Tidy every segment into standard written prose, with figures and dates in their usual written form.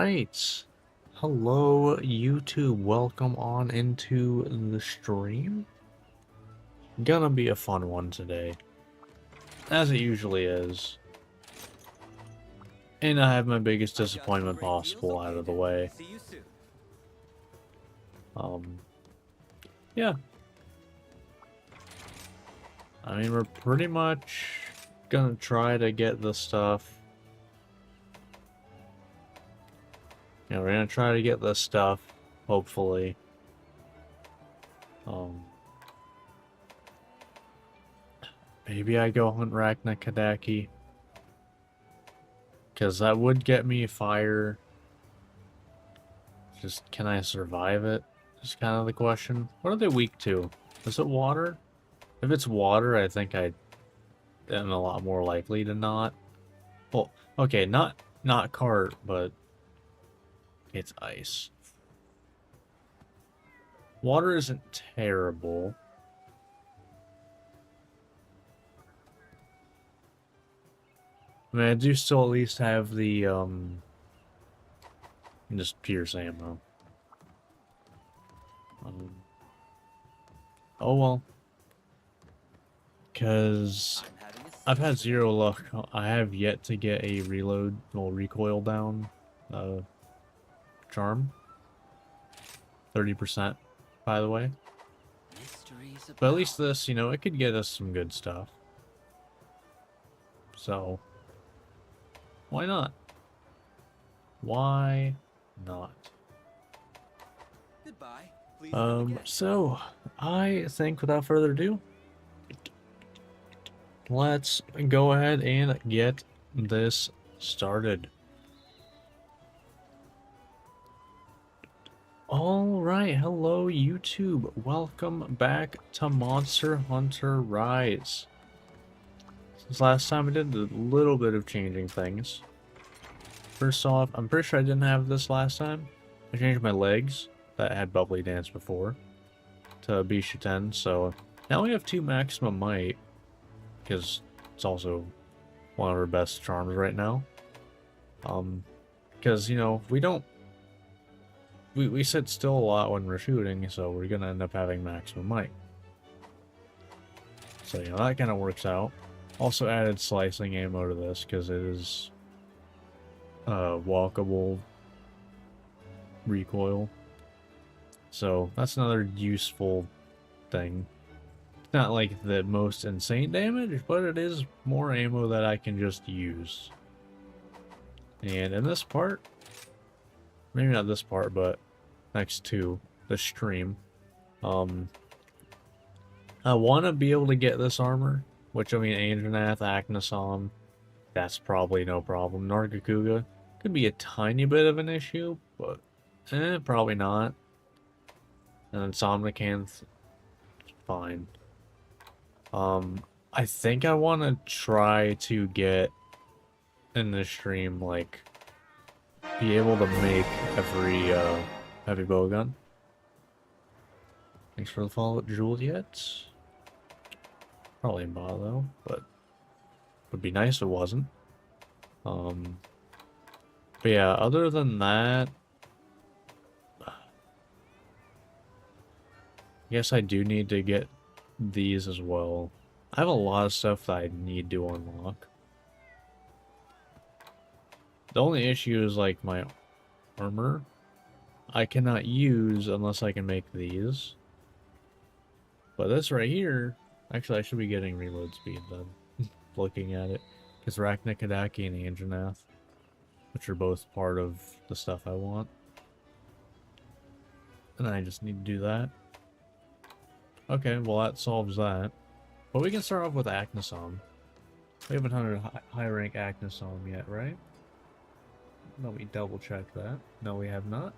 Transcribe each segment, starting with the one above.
Right. Hello, YouTube. Welcome on into the stream. Gonna be a fun one today, as it usually is. And I have my biggest disappointment possible out of the way. See you soon. Um, yeah. I mean, we're pretty much gonna try to get the stuff. We're gonna try to get this stuff, hopefully. Maybe I go hunt Kadaki. Because that would get me fire. Just, can I survive it? Is kind of the question. What are they weak to? Is it water? If it's water, I think I am a lot more likely to not. Well, okay, not cart, but it's ice. Water isn't terrible. I mean, I do still at least have the, just pierce ammo. Oh well. Because I've had zero luck. I have yet to get a reload, well, recoil down, charm. 30%, by the way. But at least this, it could get us some good stuff. So, why not? Why not? Goodbye. So, I think without further ado, let's go ahead and get this started. Alright, hello YouTube. Welcome back to Monster Hunter Rise. Since last time I did a little bit of changing things. First off, I'm pretty sure I didn't have this last time. I changed my legs that had Bubbly Dance before to Bisha 10, so now we have 2 maximum might, because it's also one of our best charms right now. Because, we sit still a lot when we're shooting, so we're gonna end up having maximum might. So, that kind of works out. Also added slicing ammo to this, because it is walkable recoil. So that's another useful thing. It's not like the most insane damage, but it is more ammo that I can just use. And in this part, maybe not this part, but next to the stream, I want to be able to get this armor, which, I mean, Anjanath, Aknasom, that's probably no problem. Nargacuga could be a tiny bit of an issue, but probably not. And then Somnicanth, fine. I think I want to try to get in this stream, like, be able to make every heavy bowgun. Thanks for the follow, Juliet. Probably in bot though, but would be nice if it wasn't. But yeah, other than that, I guess I do need to get these as well. I have a lot of stuff that I need to unlock. The only issue is, like, my armor. I cannot use unless I can make these. But this right here, actually I should be getting reload speed then, looking at it. Because Kadaki and Anjanath, which are both part of the stuff I want. And I just need to do that. Okay, well that solves that. But we can start off with Aknasom. We haven't hunted high rank Aknasom yet, right? Let me double check that. No, we have not.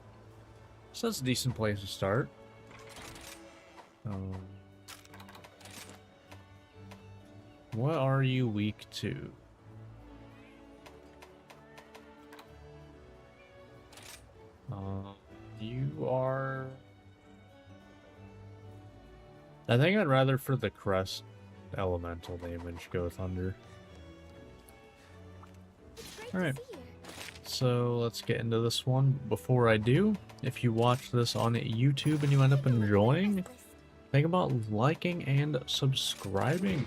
So that's a decent place to start. What are you weak to? You are... I think I'd rather for the crest elemental damage go Thunder. Alright. So let's get into this one. Before I do, if you watch this on YouTube and you end up enjoying, think about liking and subscribing.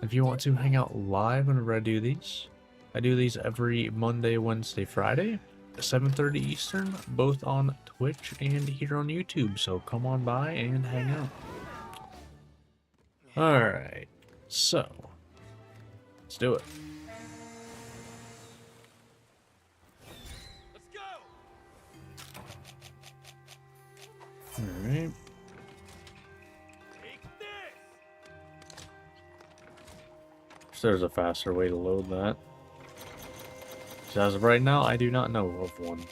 If you want to hang out live whenever I do these every Monday, Wednesday, Friday, 7:30 Eastern, both on Twitch and here on YouTube. So come on by and hang out. Alright, so let's do it. Let's go. Alright. Take this. There's a faster way to load that. So as of right now, I do not know of one.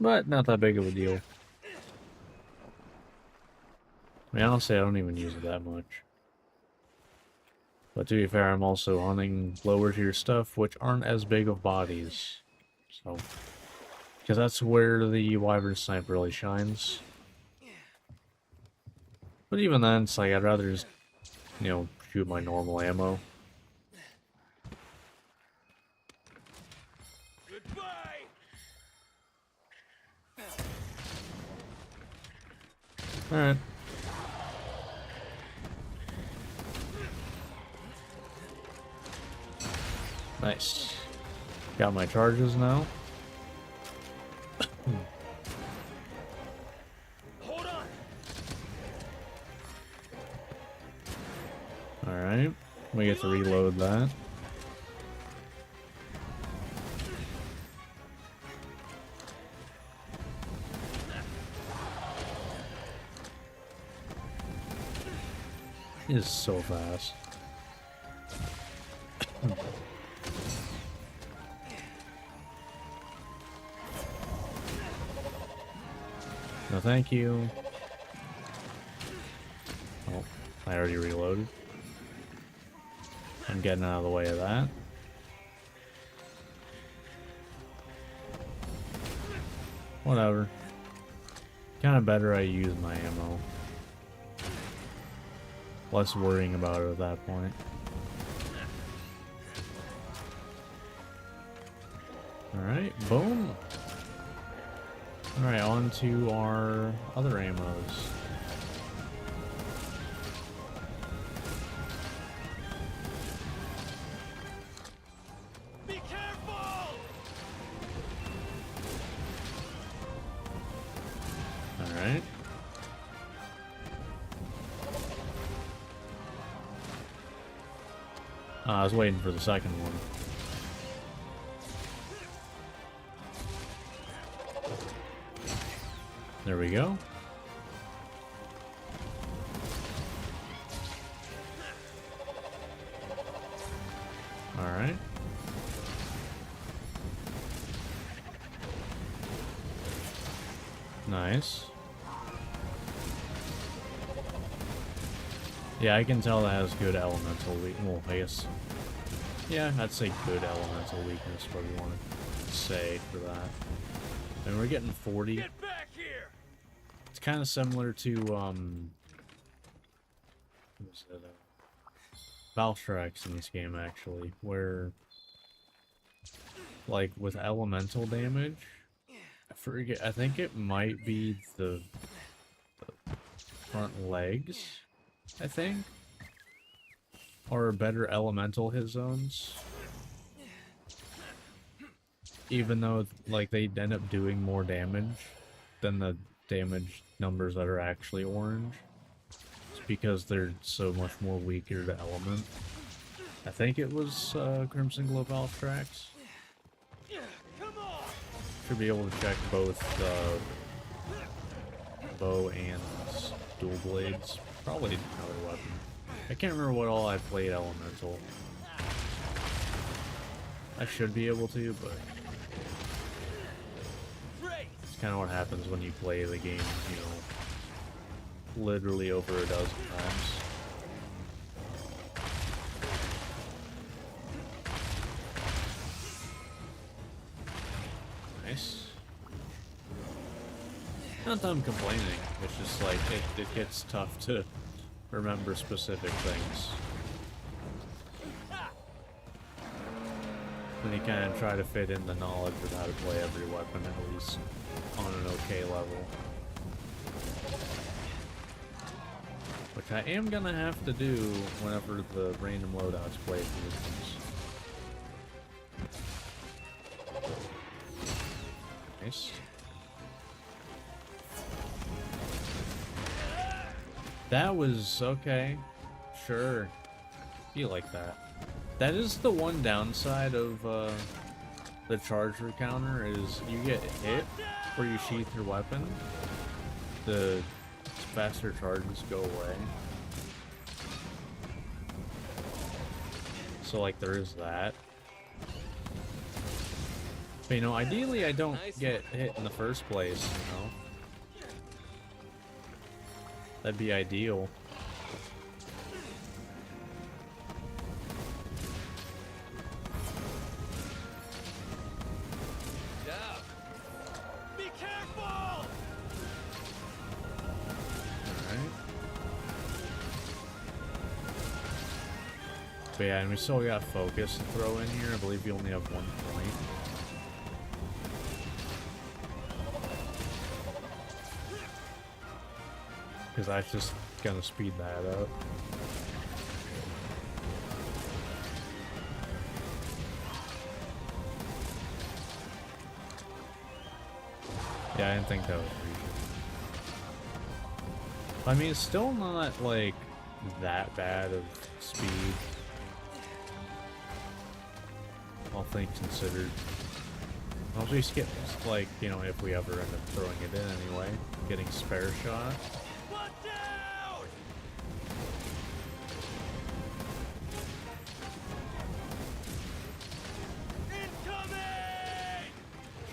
But not that big of a deal. I mean, honestly, I don't even use it that much. But to be fair, I'm also hunting lower tier stuff, which aren't as big of bodies. So, because that's where the Wyvern Snipe really shines. But even then, it's like, I'd rather just, you know, shoot my normal ammo. Goodbye. Alright. Nice. Got my charges now. Hold on. Alright. We get to reload that. It is so fast. No, thank you. Oh, I already reloaded. I'm getting out of the way of that. Whatever. Kind of better I use my ammo. Less worrying about it at that point. Alright, boom! Alright, on to our other ammos. Be careful. Alright. I was waiting for the second one. There we go. Alright. Nice. Yeah, I can tell that has good elemental weakness. Well, I guess. Yeah, I'd say good elemental weakness, what do you want to say for that. And we're getting 40. Get back here. It's kind of similar to, what was it? Valstrax in this game, actually, where, like, with elemental damage, I forget, I think it might be the front legs, I think, or better elemental hit zones, even though, like, they end up doing more damage than the damage numbers that are actually orange. It's because they're so much more weaker to element. I think it was Crimson Glow Valstrax. Come on. Should be able to check both bow and dual blades. Probably another weapon. I can't remember what all I played elemental. I should be able to, but it's kind of what happens when you play the game, you know, literally over a dozen times. Nice. Not that I'm complaining, it's just like, it gets tough to remember specific things. Then you kind of try to fit in the knowledge of how to play every weapon, at least on an okay level. Which I am gonna have to do whenever the random loadouts play through these. Nice. That was okay. Sure. Feel like that. That is the one downside of the charger counter is you get hit where you sheath your weapon. The faster charges go away. So like there is that. But you know, ideally I don't get hit in the first place, you know. That'd be ideal. Be careful! Alright. But yeah, and we still got focus to throw in here. I believe you only have 1 point. Because that's just gonna speed that up. Yeah, I didn't think that was reaching. I mean, it's still not, like, that bad of speed. All things considered. I'll just get, like, you know, if we ever end up throwing it in anyway, getting spare shot. One down! Incoming!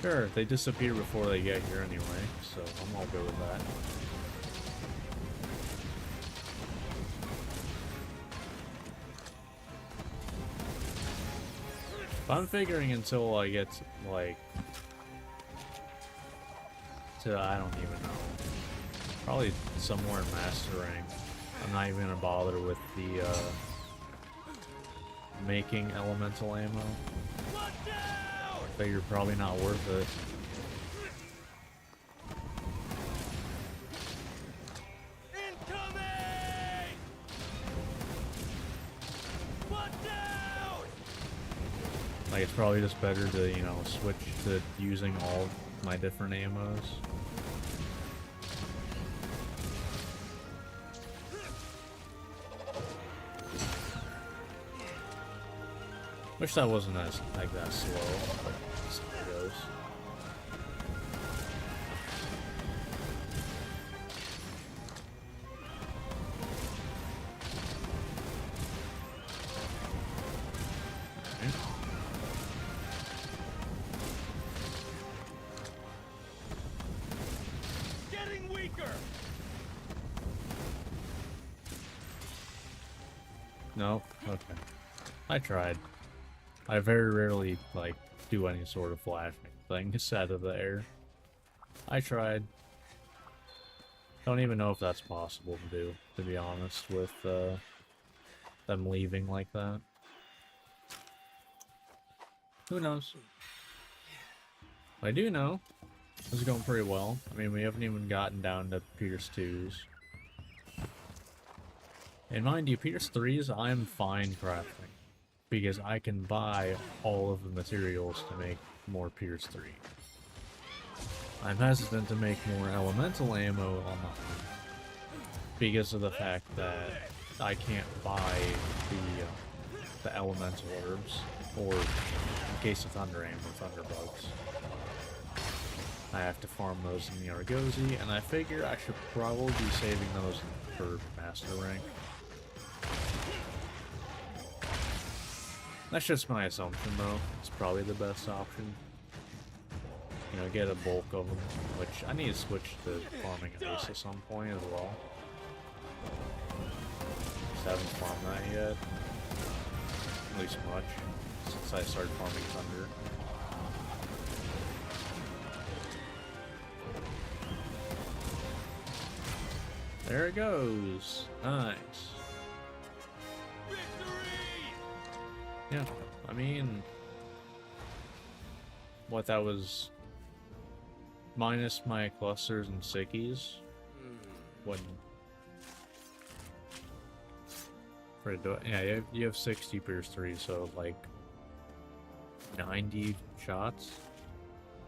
Sure, they disappear before they get here anyway, so I'm all good with that. I'm figuring until I get, like, to, I don't even know, probably somewhere in Master Rank, I'm not even gonna bother with the, making elemental ammo. One down! Figure probably not worth it. Incoming! One down! Like, it's probably just better to, you know, switch to using all of my different ammos. Wish that wasn't as, like, that slow, but that's how it goes. Getting weaker! No? Okay. I tried. I very rarely, like, do any sort of flashing thing out of the air. I tried. Don't even know if that's possible to do, to be honest, with them leaving like that. Who knows? I do know. This is going pretty well. I mean, we haven't even gotten down to Pierce 2s. And mind you, Pierce 3s, I'm fine crafting. Because I can buy all of the materials to make more Pierce 3. I'm hesitant to make more elemental ammo on mine. Because of the fact that I can't buy the elemental herbs. Or, in case of Thunder Ammo, Thunderbugs. I have to farm those in the Argosy, and I figure I should probably be saving those for Master Rank. That's just my assumption, though. It's probably the best option. You know, get a bulk of them, which I need to switch to farming ice at some point as well. Just haven't farmed that yet. At least much, since I started farming Thunder. There it goes. Nice. Victory! Yeah, I mean, what that was minus my clusters and sickies. When yeah, you have 60 Pierce 3, so like 90 shots,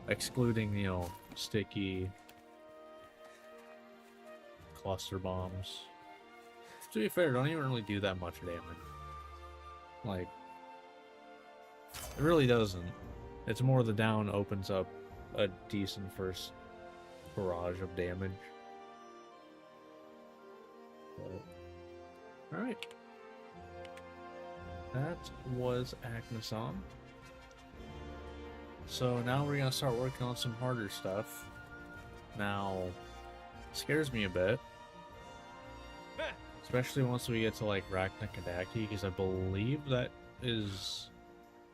excluding, you know, sticky cluster bombs. To be fair, don't even really do that much damage. Like, it really doesn't. It's more the down opens up a decent first barrage of damage. Alright. That was Agneson. So now we're gonna start working on some harder stuff. Now, scares me a bit. Especially once we get to like Raknakadaki, because I believe that is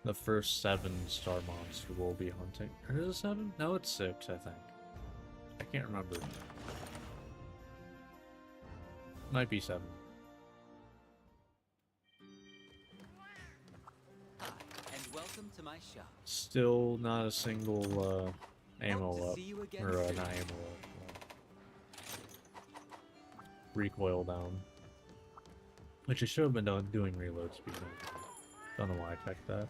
the first 7-star monster we'll be hunting. Or is it 7? No, it's 6, I think. I can't remember. Might be 7. Hi, and welcome to my shop. Still not a single ammo Hope to up. see you again Or soon. not ammo up. Recoil down. Which I should have been doing reload speed. Don't know why I checked that.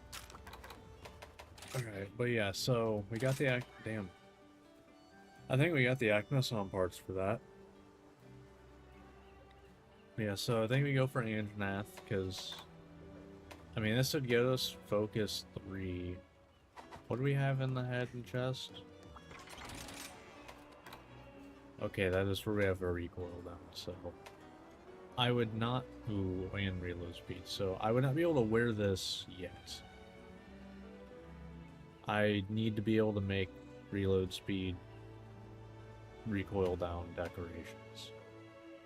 Alright, but yeah, so we got the damn. I think we got the Acnoson parts for that. Yeah, so I think we go for Anjanath, because I mean this would get us focus 3. What do we have in the head and chest? Okay, that is where we have a recoil down, so I would not and reload speed, so I would not be able to wear this yet. I need to be able to make reload speed recoil down decorations,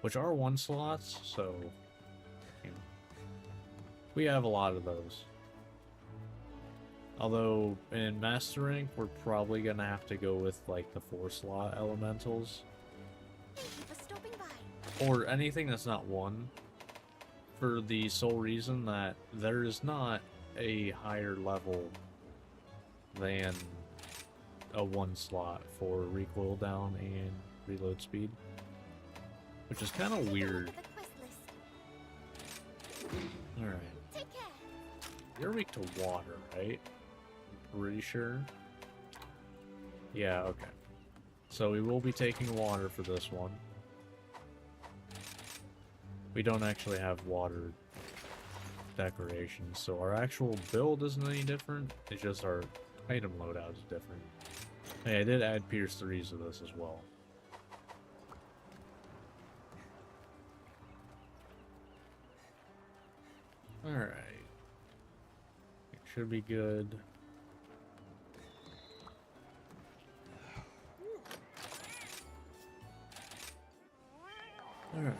which are 1 slots, so you know, we have a lot of those. Although in Master Rank, we're probably gonna have to go with like the 4-slot elementals. Thank you for stopping by. Or anything that's not 1, for the sole reason that there is not a higher level than a 1 slot for recoil down and reload speed, which is kind of Take a look weird. at the quest list. Alright, Take care. you're weak to water, right? I'm pretty sure. Yeah, okay. So we will be taking water for this one. We don't actually have water decorations, so our actual build isn't any different. It's just our item loadout is different. Hey, I did add Pierce 3s to this as well. Alright. It should be good. Alright.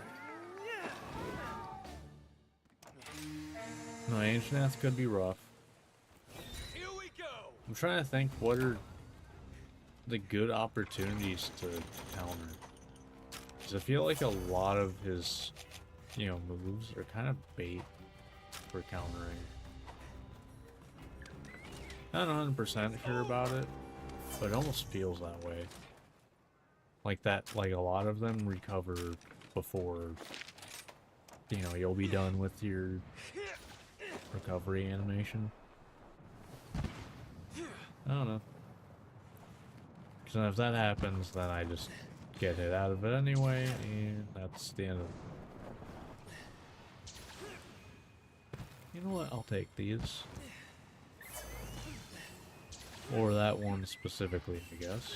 No, Anjanath could be rough. Here we go. I'm trying to think what are the good opportunities to counter. Because I feel like a lot of his, you know, moves are kind of bait for countering. Not 100% sure about it, but it almost feels that way. Like that, like a lot of them recover before, you know, you'll be done with your recovery animation. I don't know. Because if that happens, then I just get hit out of it anyway, and that's the end of it. You know what? I'll take these. Or that one specifically, I guess.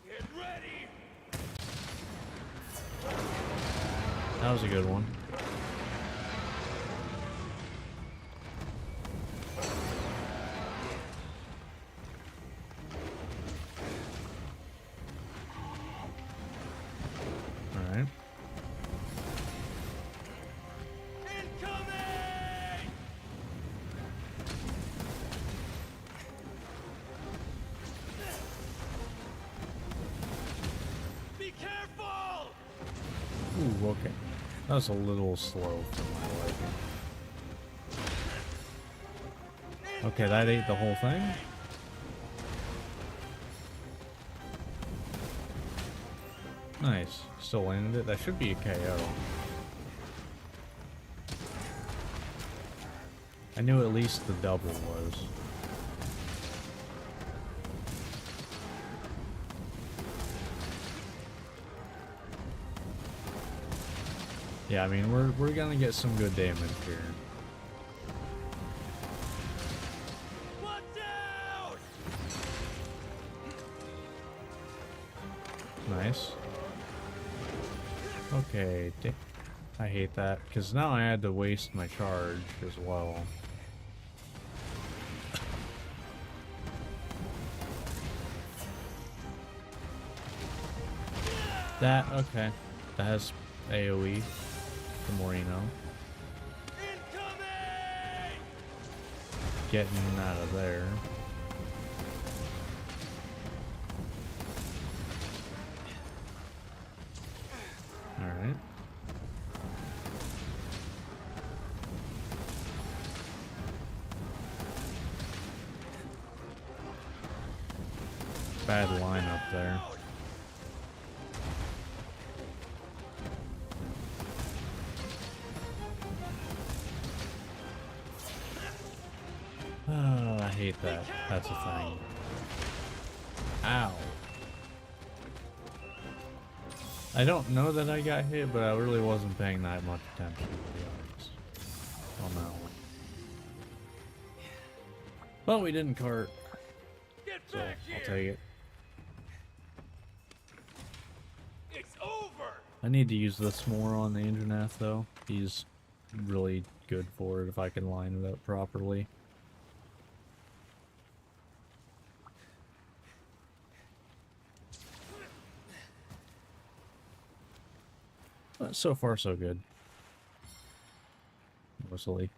Get ready. That was a good one. Alright. Incoming! Be careful! Ooh, okay. That was a little slow for my liking. Okay, that ate the whole thing? Nice. Still landed it. That should be a KO. I knew at least the double was. Yeah, I mean, we're gonna get some good damage here. Watch out! Nice. Okay, I hate that, because now I had to waste my charge as well. That, okay. That has AoE, the more you know. Incoming! Getting out of there. Alright. Bad line up there. Oh, I hate that. That's a thing. Ow. I don't know that I got hit, but I really wasn't paying that much attention, to be honest. On that one. But we didn't cart, Get so back I'll here! take it. It's over! I need to use this more on the Indranath, though. He's really good for it if I can line it up properly. But so far, so good. Mostly.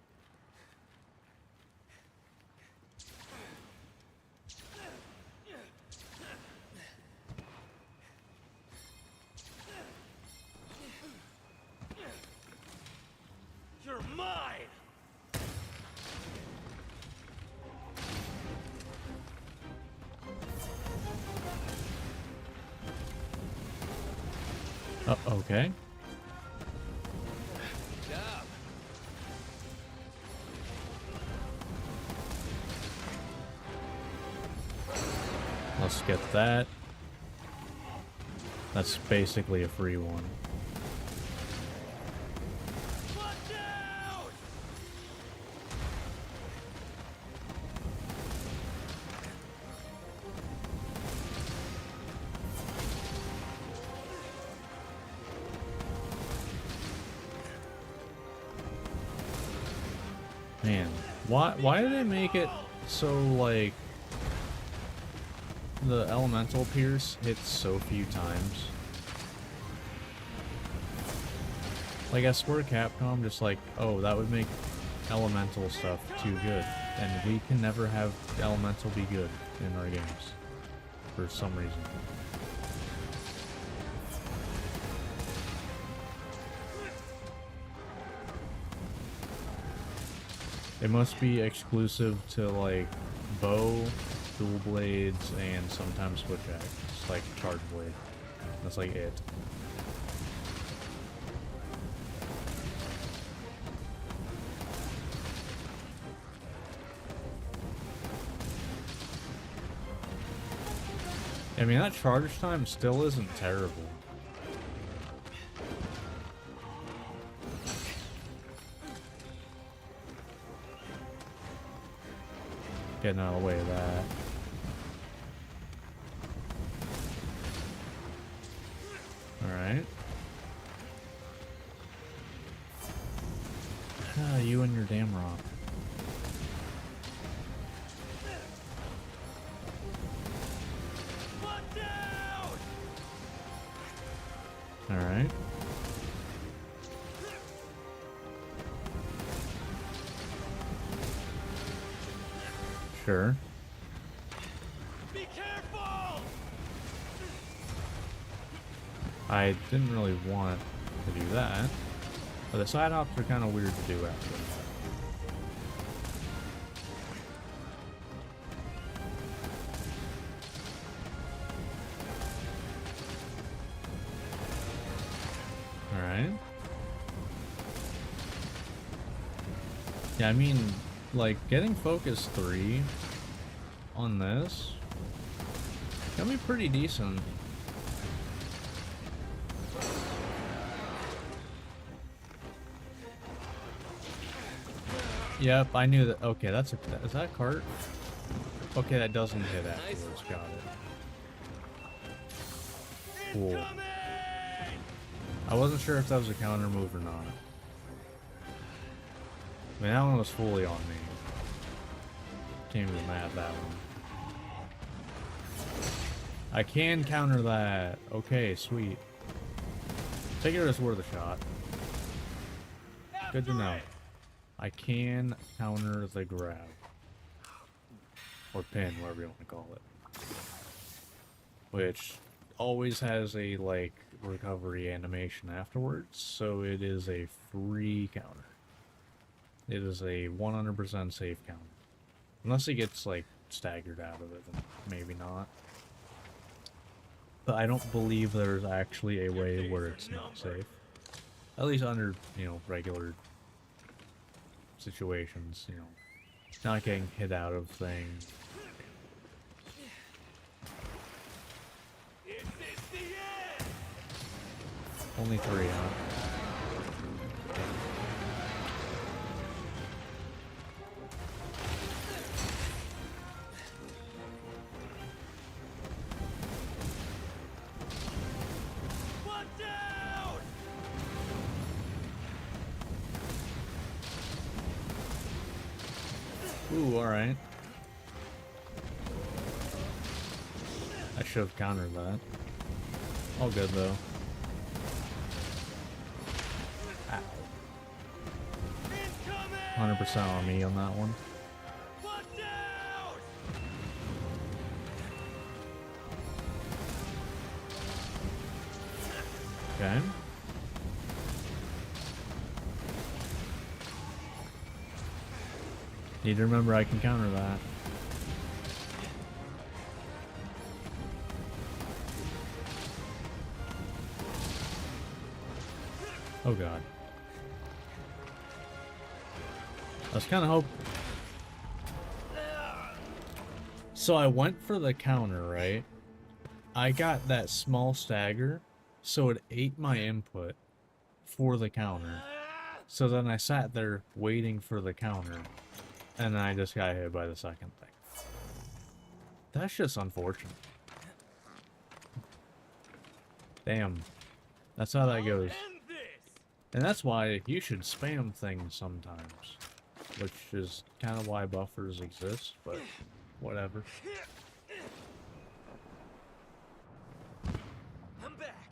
You're mine! Oh, okay. Good job. Let's get that. That's basically a free one. Watch out! Man, why do they make it so, like, the elemental pierce hits so few times? Like, I swear Capcom just like, oh, that would make elemental stuff too good. And we can never have elemental be good in our games. For some reason. It must be exclusive to, like, bow, dual blades, and sometimes switch axe, like charge blade. That's like it. I mean, that charge time still isn't terrible. Getting out of the way of that. Alright. Ah, you and your damn rock. Watch out! Alright. Sure. Be careful! I didn't really want to do that. But the side hops are kind of weird to do after that. Alright. Yeah, I mean, like, getting focus 3 on this can be pretty decent. Yep, I knew that. Okay, that's a. Is that a cart? Okay, that doesn't hit afterwards. Got it. Cool. I wasn't sure if that was a counter move or not. I mean, that one was fully on me. Can't even mad at that one. I can counter that. Okay, sweet. Take it as worth a shot. Good to know. I can counter the grab. Or pin, whatever you want to call it. Which always has a, like, recovery animation afterwards, so it is a free counter. It is a 100% safe counter. Unless he gets, like, staggered out of it, then maybe not. But I don't believe there's actually a way where it's not safe. At least under, you know, regular situations, you know. Not getting hit out of things. Only 3, huh? Ooh, alright. I should have countered that. All good, though. Ow. 100% on me on that one. Okay. Need to remember I can counter that. Oh god. I was kind of hoping. So I went for the counter, right? I got that small stagger, so it ate my input for the counter. So then I sat there waiting for the counter, and then I just got hit by the second thing. That's just unfortunate. Damn. That's how that goes. And that's why you should spam things sometimes. Which is kind of why buffers exist, but whatever. I'm back.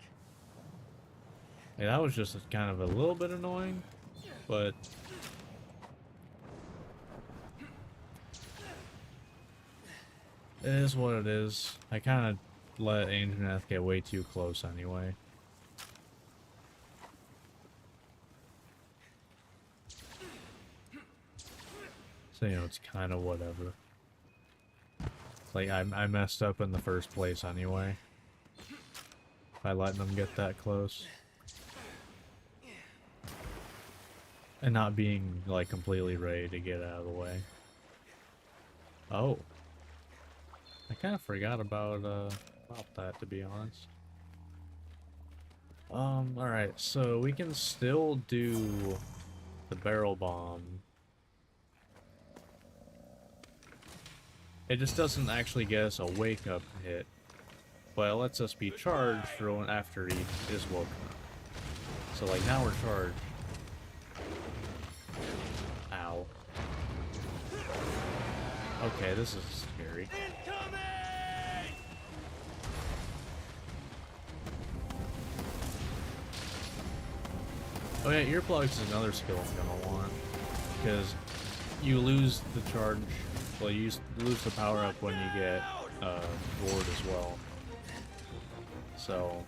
Hey, that was just kind of a little bit annoying, but it is what it is. I kind of let Anjaneth get way too close anyway. So, you know, it's kind of whatever. Like, I messed up in the first place anyway. By letting them get that close. And not being, like, completely ready to get out of the way. Oh. I kind of forgot about that, to be honest. Alright, so we can still do the barrel bomb. It just doesn't actually get us a wake-up hit, but it lets us be charged for when after he is woken up. So, like, now we're charged. Ow. Okay, this is scary. Oh yeah, earplugs is another skill I'm gonna want, because you lose the charge. Well, you lose the power up when you get bored as well. So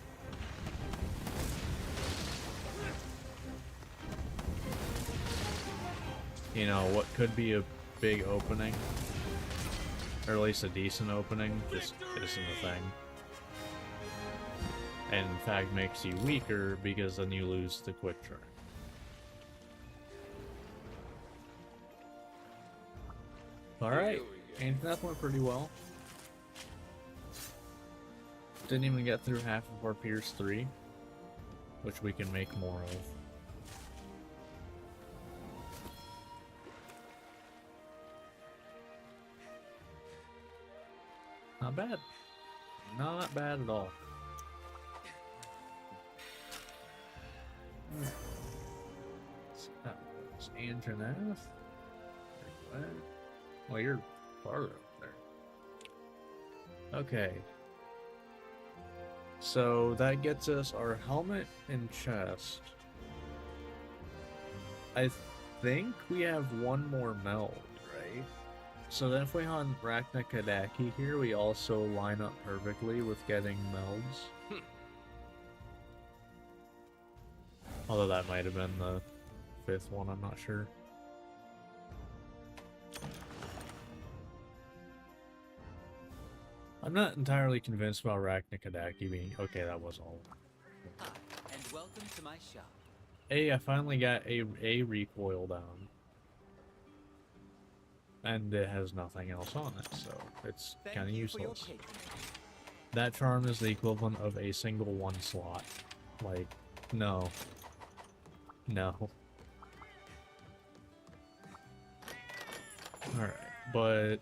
you know, what could be a big opening, or at least a decent opening, just isn't a thing. And in fact makes you weaker because then you lose the quick turn. Alright, Antoinette went pretty well. Didn't even get through half of our Pierce 3, which we can make more of. Not bad. Not bad at all. So that was Antoinette. Well, you're farther up there. Okay. So that gets us our helmet and chest. I think we have one more meld, right? So then if we on Rachna Kadaki here, we also line up perfectly with getting melds. Although that might have been the 5th one, I'm not sure. I'm not entirely convinced about Rachna Kadaki being... Okay, that was all. Hi, and welcome to my shop. Hey, I finally got a recoil down. And it has nothing else on it, so it's kind of useless. That charm is the equivalent of a single 1 slot. Like, no. No. Alright, but...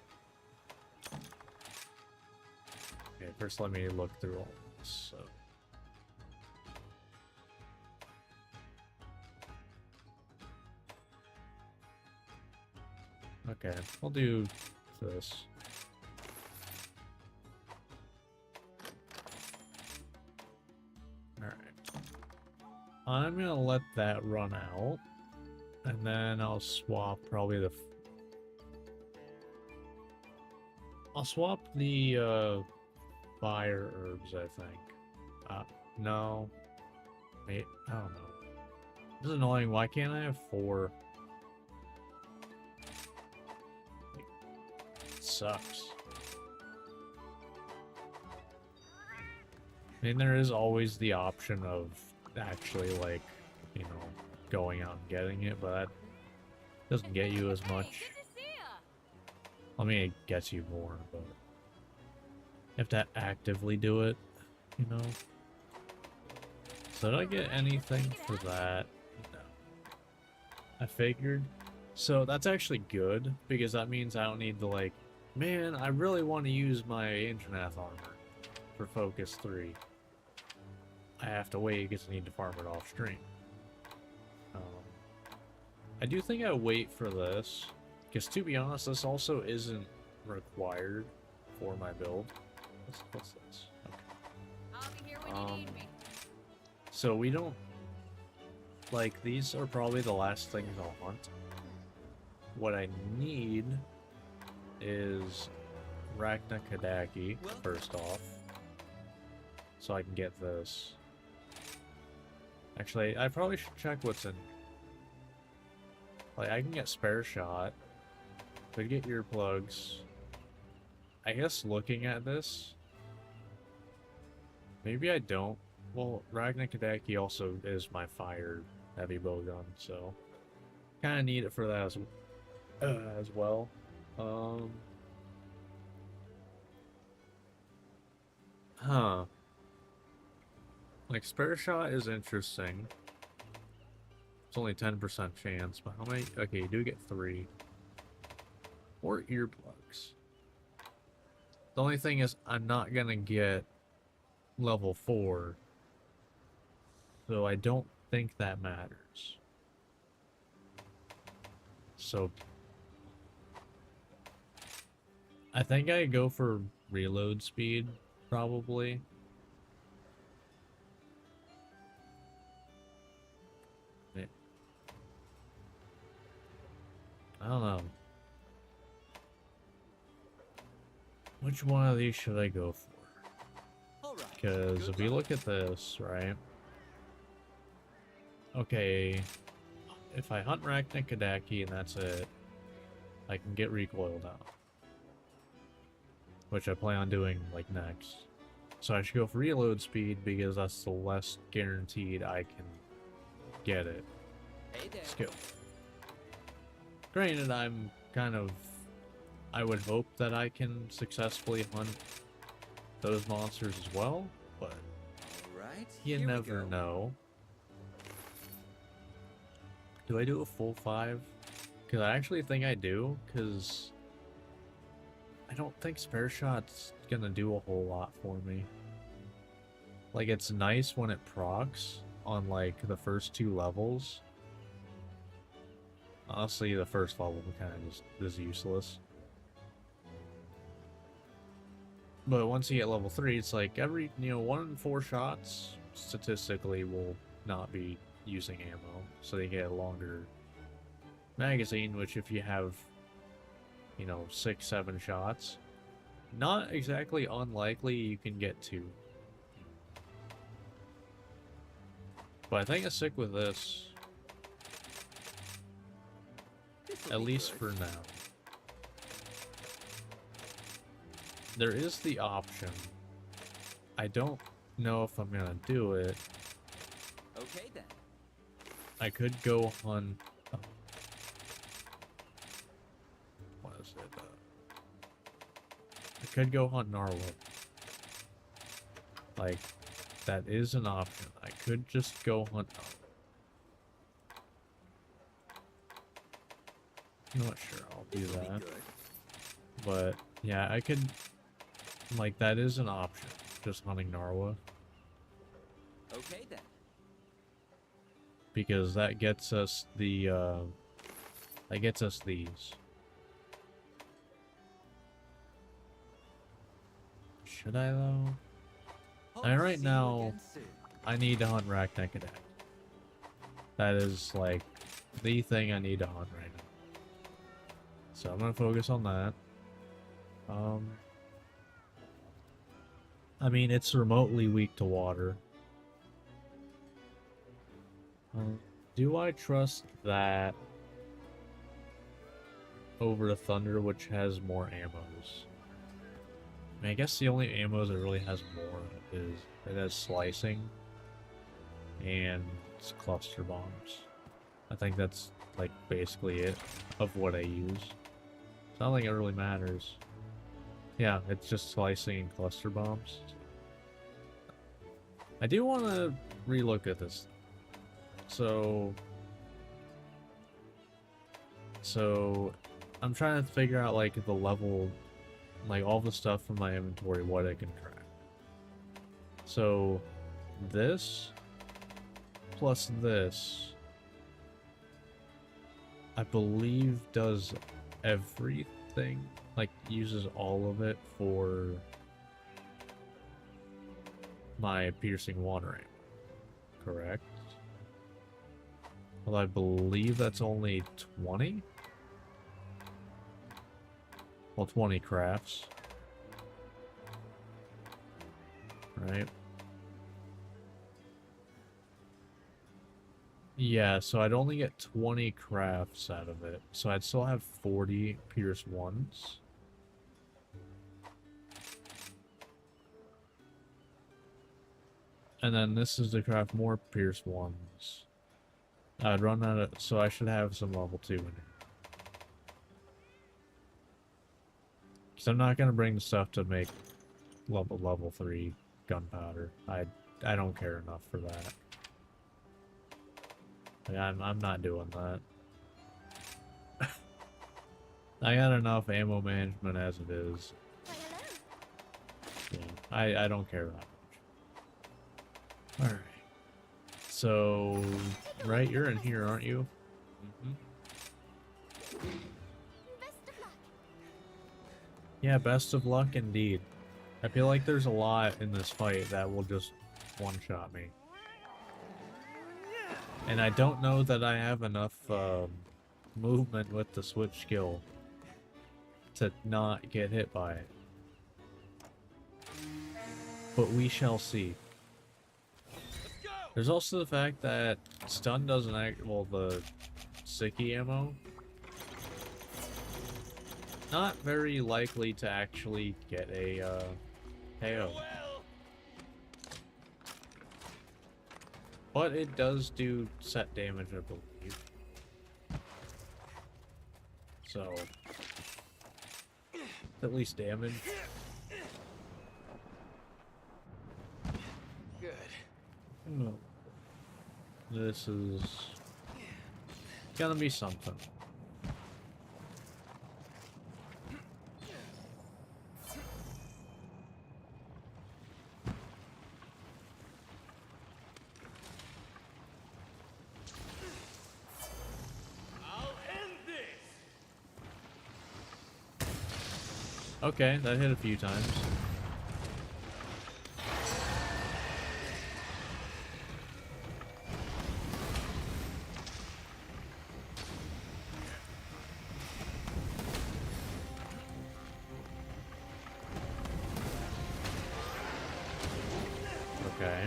Okay, first let me look through all this, so... Okay, I'll do this. Alright. I'm gonna let that run out. And then I'll swap probably the... I'll swap the, fire herbs, I think. No. Wait, I don't know. This is annoying. Why can't I have 4? It sucks. I mean, there is always the option of actually, like, you know, going out and getting it, but that doesn't get you as much. I mean, it gets you more, but you have to actively do it, you know? So did I get anything for that? No. I figured. So that's actually good, because that means I don't need to, like, man, I really want to use my Indranath armor for Focus 3. I have to wait because I need to farm it off stream. I do think I wait for this, because to be honest, this also isn't required for my build. What's this? Okay. I'll be here when you need me. So we don't... Like, these are probably the last things I'll hunt. What I need is Rachna Kadaki, first off. So I can get this. Actually, I probably should check what's in... Like, I can get Spare Shot. Could get earplugs. I guess looking at this... Maybe I don't. Well, Rachna Kadaki also is my fire heavy bowgun, so... Kind of need it for that as well. Huh. Like, Spare Shot is interesting. It's only 10% chance, but how many? Okay, you do get 3. Or earplugs. The only thing is, I'm not gonna get level 4. So I don't think that matters. So I think I go for reload speed, probably. I don't know. Which one of these should I go for? Because if you look at this, right? Okay. if I hunt Raknikadaki and that's it, I can get recoil down. Which I plan on doing, like, next. So I should go for reload speed because that's the less guaranteed I can get it. Hey there. Skill. Granted, I'm kind of... I would hope that I can successfully hunt those monsters as well, but Alright, you here we never go. know. Do I do a full 5? Because I actually think I do, because I don't think Spare Shot's gonna do a whole lot for me. Like, it's nice when it procs on, like, the first 2 levels. Honestly, the first level kind of just is useless. But once you get level 3, it's like every, 1 in 4 shots statistically will not be using ammo. So they get a longer magazine, which if you have, 6, 7 shots, not exactly unlikely you can get 2. But I think I stick with this, This'll at be least good. for now. There is the option. I don't know if I'm gonna do it. Okay then. I could go hunt... oh. What is it? I could go hunt Narwhal. Like, that is an option. I could just go hunt Narwhal. I'm not sure I'll do This'll be that. good. But, yeah, I could... Like, that is an option. Just hunting Narwhal. Okay then. Because that gets us the, that gets us these. Should I, though? Hope And to right see you now, again soon. I need to hunt Raknekadak. That is, like, the thing I need to hunt right now. So I'm gonna focus on that. I mean, it's remotely weak to water. Do I trust that over the Thunder, which has more ammos? I mean, I guess the only ammos it really has more is it has slicing and cluster bombs. I think that's, like, basically it of what I use. So I don't think it really matters. Yeah, it's just slicing and cluster bombs. I do want to relook at this. So I'm trying to figure out, like, the level, like, all the stuff from my inventory, what I can track. So this plus this, I believe, does everything, like, uses all of it for my piercing water aim, correct? Well, I believe that's only 20? Well, 20 crafts. Right? Yeah, so I'd only get 20 crafts out of it. So I'd still have 40 pierce ones. And then this is to craft more pierce ones. I'd run out of, so I should have some level 2 in here. Because I'm not going to bring the stuff to make level 3 gunpowder. I don't care enough for that. Like, I'm not doing that. I got enough ammo management as it is. Yeah, I don't care that much. Alright. So, right, you're in here, aren't you? Mm-hmm. Yeah, best of luck indeed. I feel like there's a lot in this fight that will just one-shot me. And I don't know that I have enough movement with the switch skill to not get hit by it. But we shall see. Let's go! There's also the fact that stun doesn't act, well, the sticky ammo, not very likely to actually get a KO. Farewell. But it does do set damage, I believe. So, at least damage. Good. No. This is gonna be something. I'll end this. Okay, that hit a few times. Okay.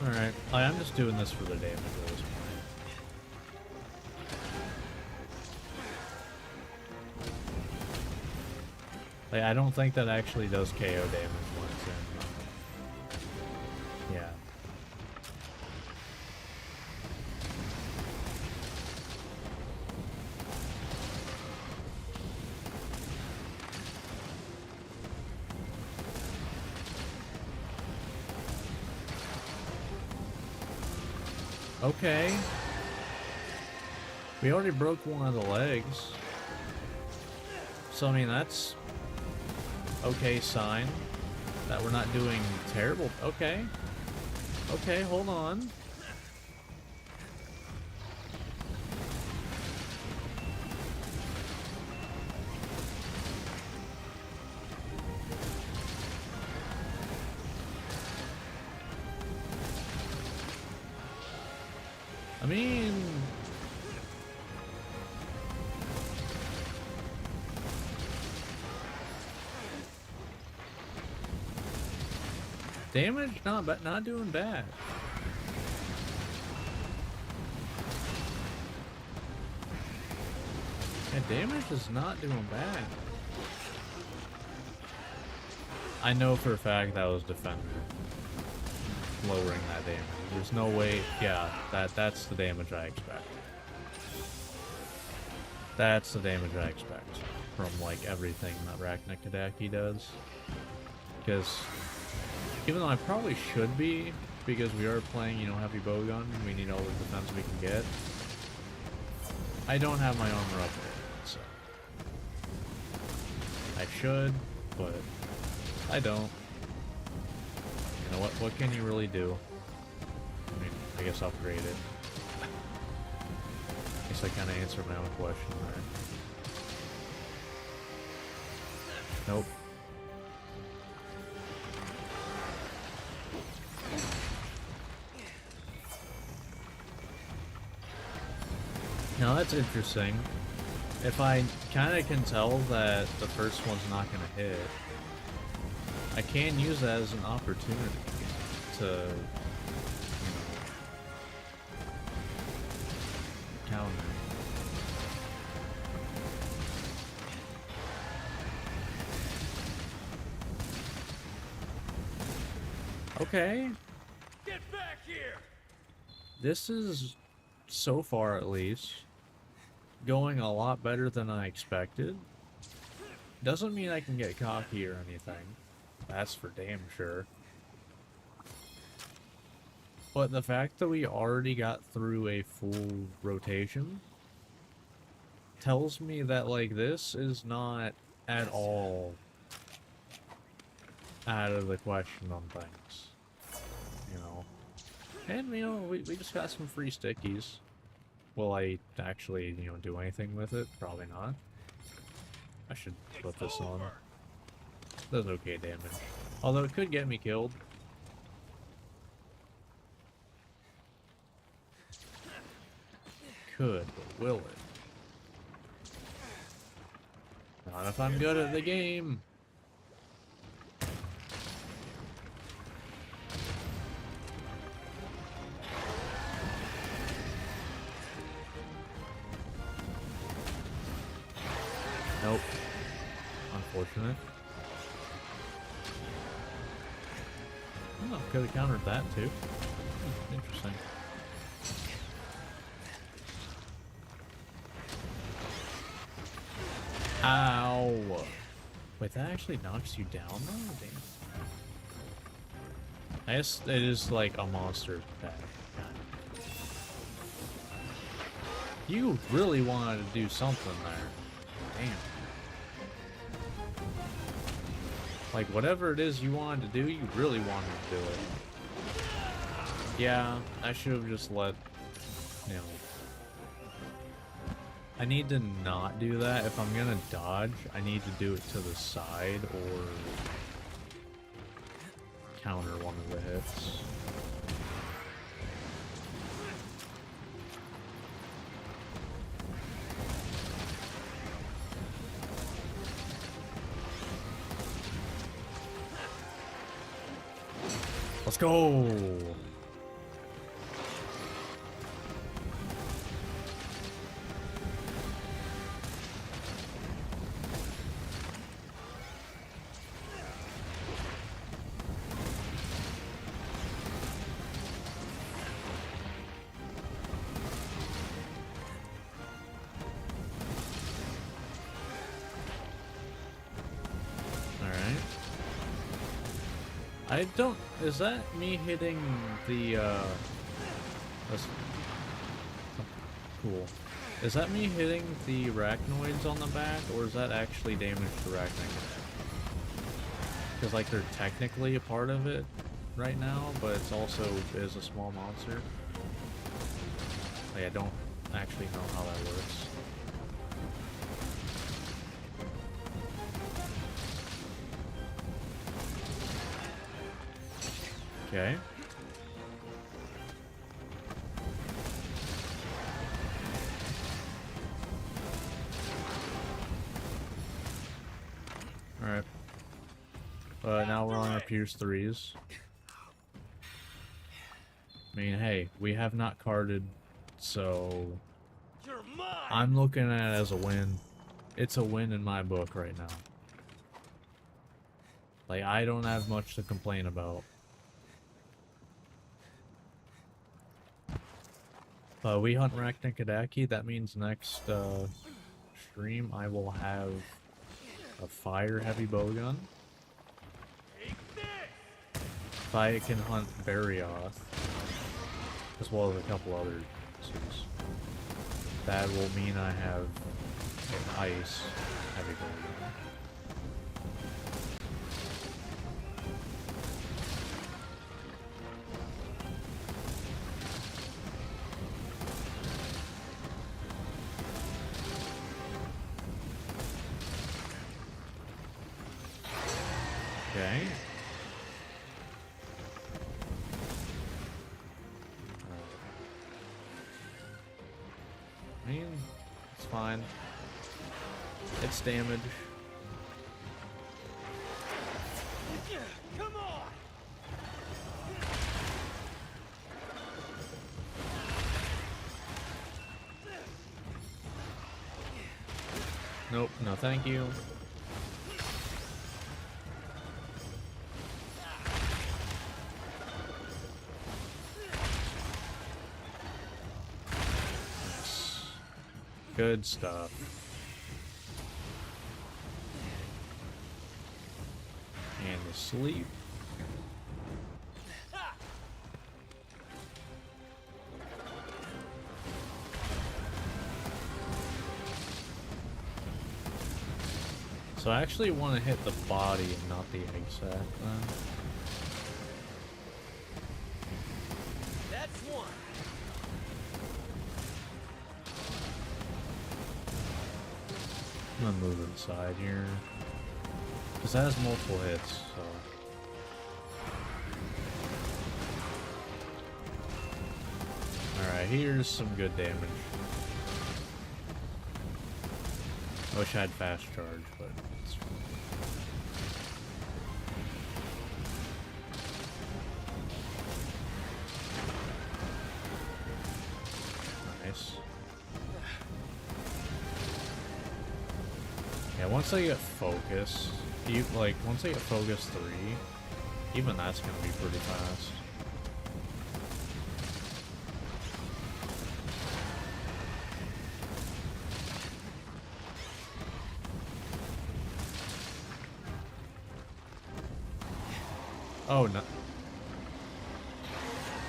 Alright, I'm just doing this for the damage at this point. Like, I don't think that actually does KO damage when it's in. Yeah. Okay. We already broke one of the legs. So, I mean, that's okay sign that we're not doing terrible. Okay. Okay, hold on. I mean, damage not doing bad. And damage is not doing bad. I know for a fact that was Defender lowering that damage. There's no way. Yeah, that's the damage I expect. That's the damage I expect from like everything that Raknikadaki does. Because even though I probably should be, because we are playing, you know, heavy bowgun and we need all the defense we can get, I don't have my armor up there, so I should, but I don't. You know what can you really do? I mean, I guess upgrade it. I guess I kind of answered my own question there. Nope. Now that's interesting. If I kind of can tell that the first one's not going to hit, I can use that as an opportunity to, you know, counter. Okay. Get back here. This is, so far at least, going a lot better than I expected. Doesn't mean I can get cocky or anything. That's for damn sure. But the fact that we already got through a full rotation tells me that, like, this is not at all out of the question on things. You know? And, you know, we just got some free stickies. Will I actually, you know, do anything with it? Probably not. I should put this on. Does okay damage. Although it could get me killed. could, but will it? Not if I'm good at the game. Nope. Unfortunate. Oh, could have countered that too. Interesting. Ow! Wait, that actually knocks you down though? Damn. I guess it is like a monster attack. You really wanted to do something there. Damn. Like, whatever it is you wanted to do, you really wanted to do it. Yeah, I should have just let, you know. I need to not do that. If I'm gonna dodge, I need to do it to the side or counter one of the hits. Let's go! I don't... Is that me hitting the, that's... Cool. Is that me hitting the arachnoids on the back, or is that actually damage to arachnoids? Because, like, they're technically a part of it right now, but it's also is a small monster. Like, I don't actually know how that works. Okay. Alright. Now we're on our Pierce 3s. I mean, hey, we have not carded, so... You're mine. I'm looking at it as a win. It's a win in my book right now. Like, I don't have much to complain about. We hunt Raknikadaki. That means next stream I will have a fire heavy bowgun. Take this. If I can hunt Barioth, as well as a couple other suits, that will mean I have an ice heavy bowgun. Okay. I mean, it's fine. It's damage. Come on. Nope, no thank you. Good stuff. And asleep. So I actually want to hit the body and not the egg sac then. That's one. I'm gonna move inside here. Because that has multiple hits, so. Alright, here's some good damage. I wish I had fast charge, but it's nice. Yeah, once I get focus, once I get focus 3, even that's gonna be pretty fast. Oh no.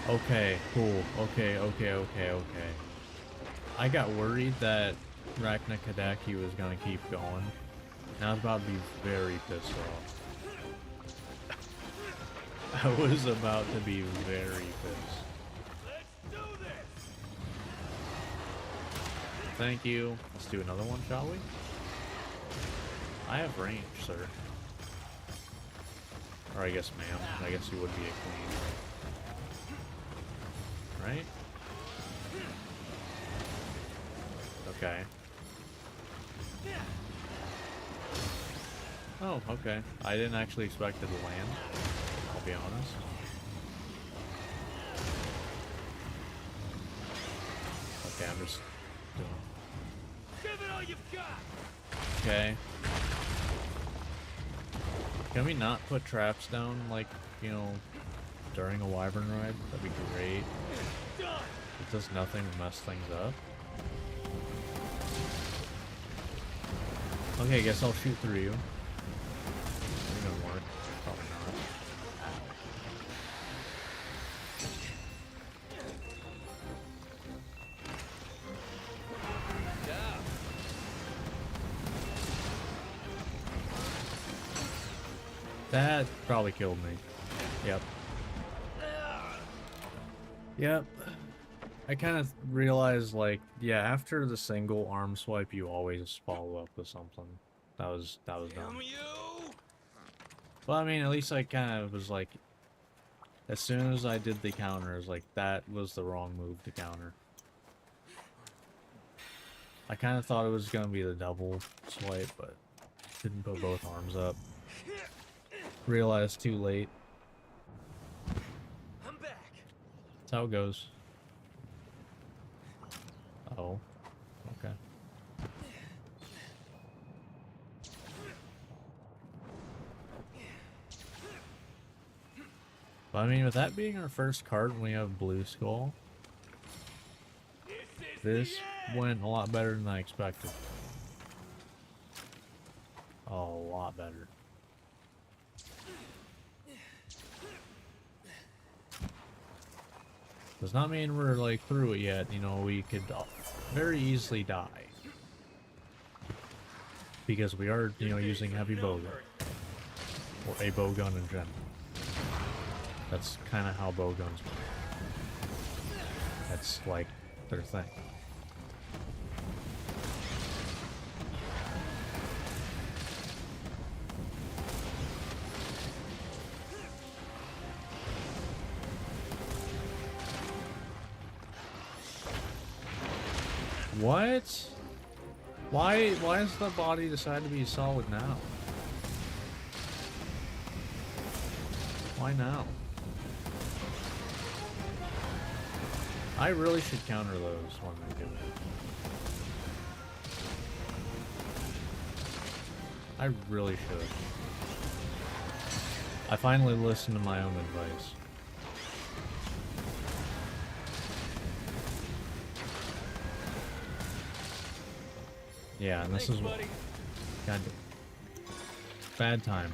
Okay, cool. Okay. I got worried that Rachna Kadaki was gonna keep going. And I was about to be very pissed off. I was about to be very pissed. Let's do this. Thank you. Let's do another one, shall we? I have range, sir. Or I guess ma'am. I guess you would be a queen. Right? Okay. Oh, okay. I didn't actually expect it to land, I'll be honest. Okay, I'm just doing... Give it all you've got. Okay. Can we not put traps down, like, you know, during a wyvern ride? That'd be great. Done. It does nothing to mess things up. Okay, I guess I'll shoot through you. Is it gonna work? Probably not. That probably killed me. Yep. Yep. I kind of realized, like, yeah, after the single arm swipe, you always follow up with something. That was dumb. Damn you. Well, I mean, at least I kind of was like, as soon as I did the counters, like, that was the wrong move to counter. I kind of thought it was going to be the double swipe, but didn't put both arms up. Realized too late. I'm back. That's how it goes. Oh. Okay. But I mean, with that being our first card when we have Blue Skull, this went a lot better than I expected. A lot better. Does not mean we're like through it yet, you know, we could very easily die. Because we are, you know, using heavy bowgun. Or a bowgun in general. That's kind of how bowguns work. That's like their thing. What? Why has the body decided to be solid now? Why now? I really should counter those when they do it. I really should. I finally listened to my own advice. Yeah, and this is what... God, bad time.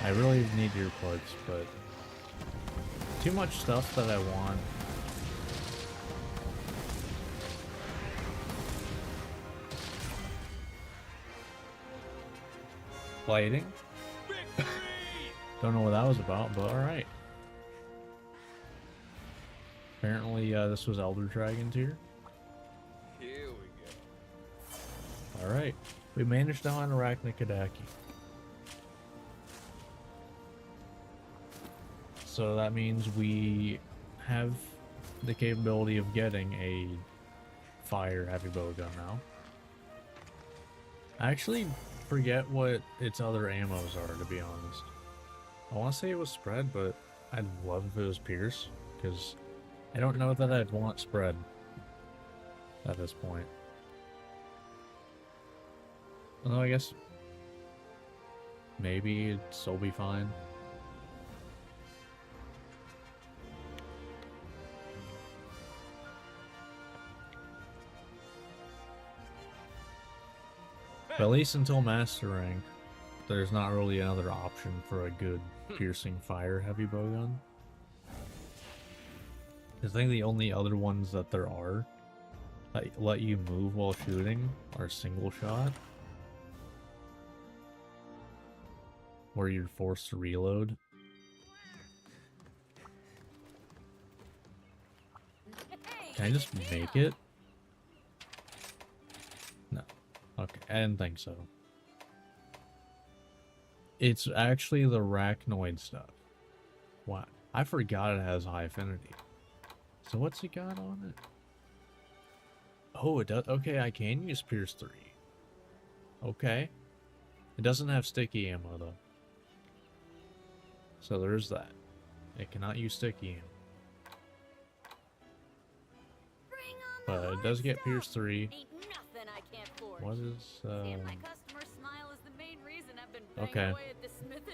I really need earplugs, but... too much stuff that I want. Lighting? Don't know what that was about, but alright. Apparently, this was Elder Dragon tier. Here we go. Alright. We managed to hunt Arachne Kadaki. So that means we have the capability of getting a fire heavy bow gun now. I actually forget what its other ammos are, to be honest. I want to say it was spread, but I'd love if it was pierce, because I don't know that I'd want spread at this point. Although I guess maybe it'd still be fine. But at least until master rank, there's not really another option for a good piercing fire heavy bowgun. I think the only other ones that there are that let you move while shooting are single shot, where you're forced to reload. Can I just make it? No. Okay, I didn't think so. It's actually the arachnoid stuff. Wow, I forgot it has high affinity. So what's it got on it? Oh, it does. Okay, I can use Pierce 3. Okay. It doesn't have sticky ammo, though. So there's that. It cannot use sticky ammo. But it does get Pierce 3. What is, okay.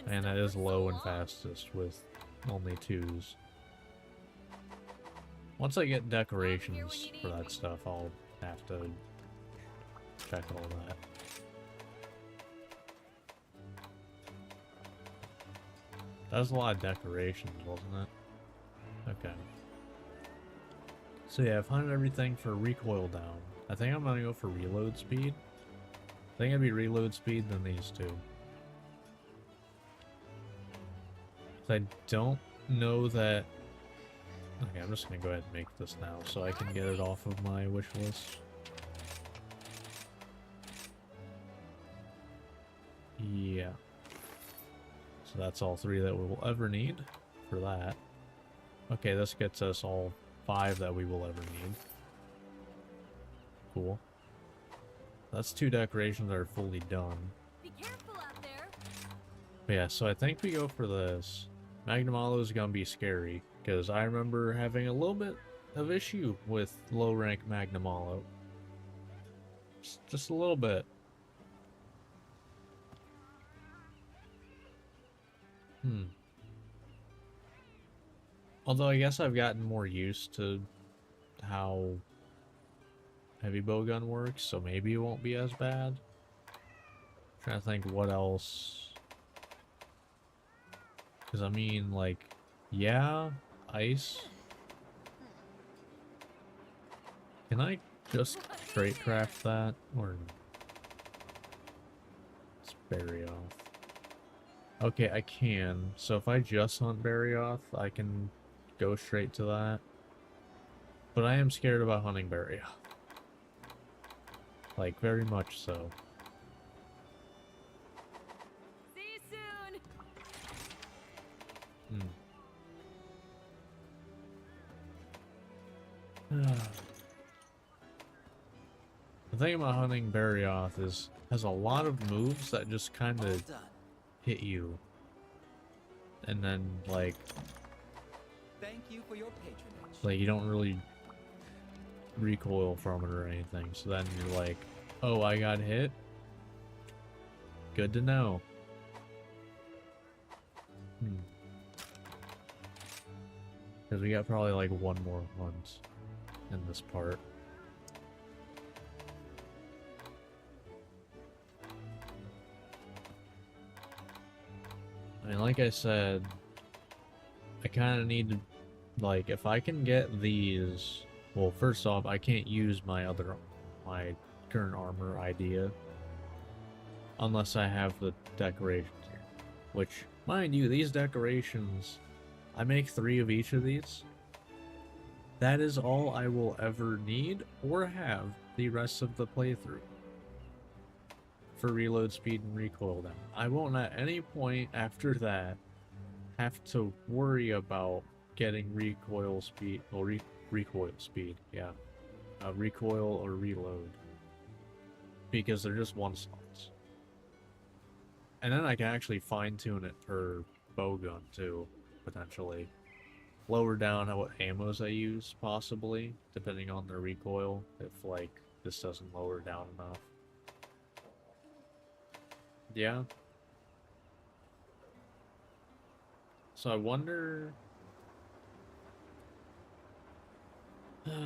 And that is low and fastest with only 2s. Once I get decorations for that stuff, I'll have to check all that. That was a lot of decorations, wasn't it? Okay. So yeah, I've hunted everything for recoil down. I think I'm gonna go for reload speed. I think it'd be reload speed than these two. I don't know that... Okay, I'm just gonna go ahead and make this now so I can get it off of my wish list. Yeah. So that's all 3 that we will ever need for that. Okay, this gets us all 5 that we will ever need. Cool. That's 2 decorations that are fully done. Be careful out there. But yeah, so I think we go for this. Magnum Hollow is gonna be scary, because I remember having a little bit of issue with low rank Magnum Hollow. Just a little bit. Although I guess I've gotten more used to how heavy bowgun works, so maybe it won't be as bad. Trying to think what else. Because I mean, like, yeah, ice. Can I just straight craft that? Or let's bury off. Okay, I can. So if I just hunt Barioth, I can go straight to that. But I am scared about hunting Barioth. Like, very much so. See you soon. The thing about hunting Barioth is has a lot of moves that just kind of hit you, and then like you for your patronage. Like you don't really recoil from it or anything. So then you're like, oh, I got hit. Good to know. Because we got probably like one more hunt in this part. I mean, like I said, I kind of need to, like, if I can get these, well, first off, I can't use my current armor idea unless I have the decorations here. Which, mind you, these decorations, I make 3 of each of these. That is all I will ever need or have the rest of the playthrough for reload speed and recoil down. I won't at any point after that have to worry about getting recoil speed, or recoil speed, yeah. recoil or reload, because they're just one slots. And then I can actually fine tune it per bow gun too, potentially. Lower down how what ammos I use, possibly, depending on the recoil, if like this doesn't lower down enough. Yeah. So I wonder. Let's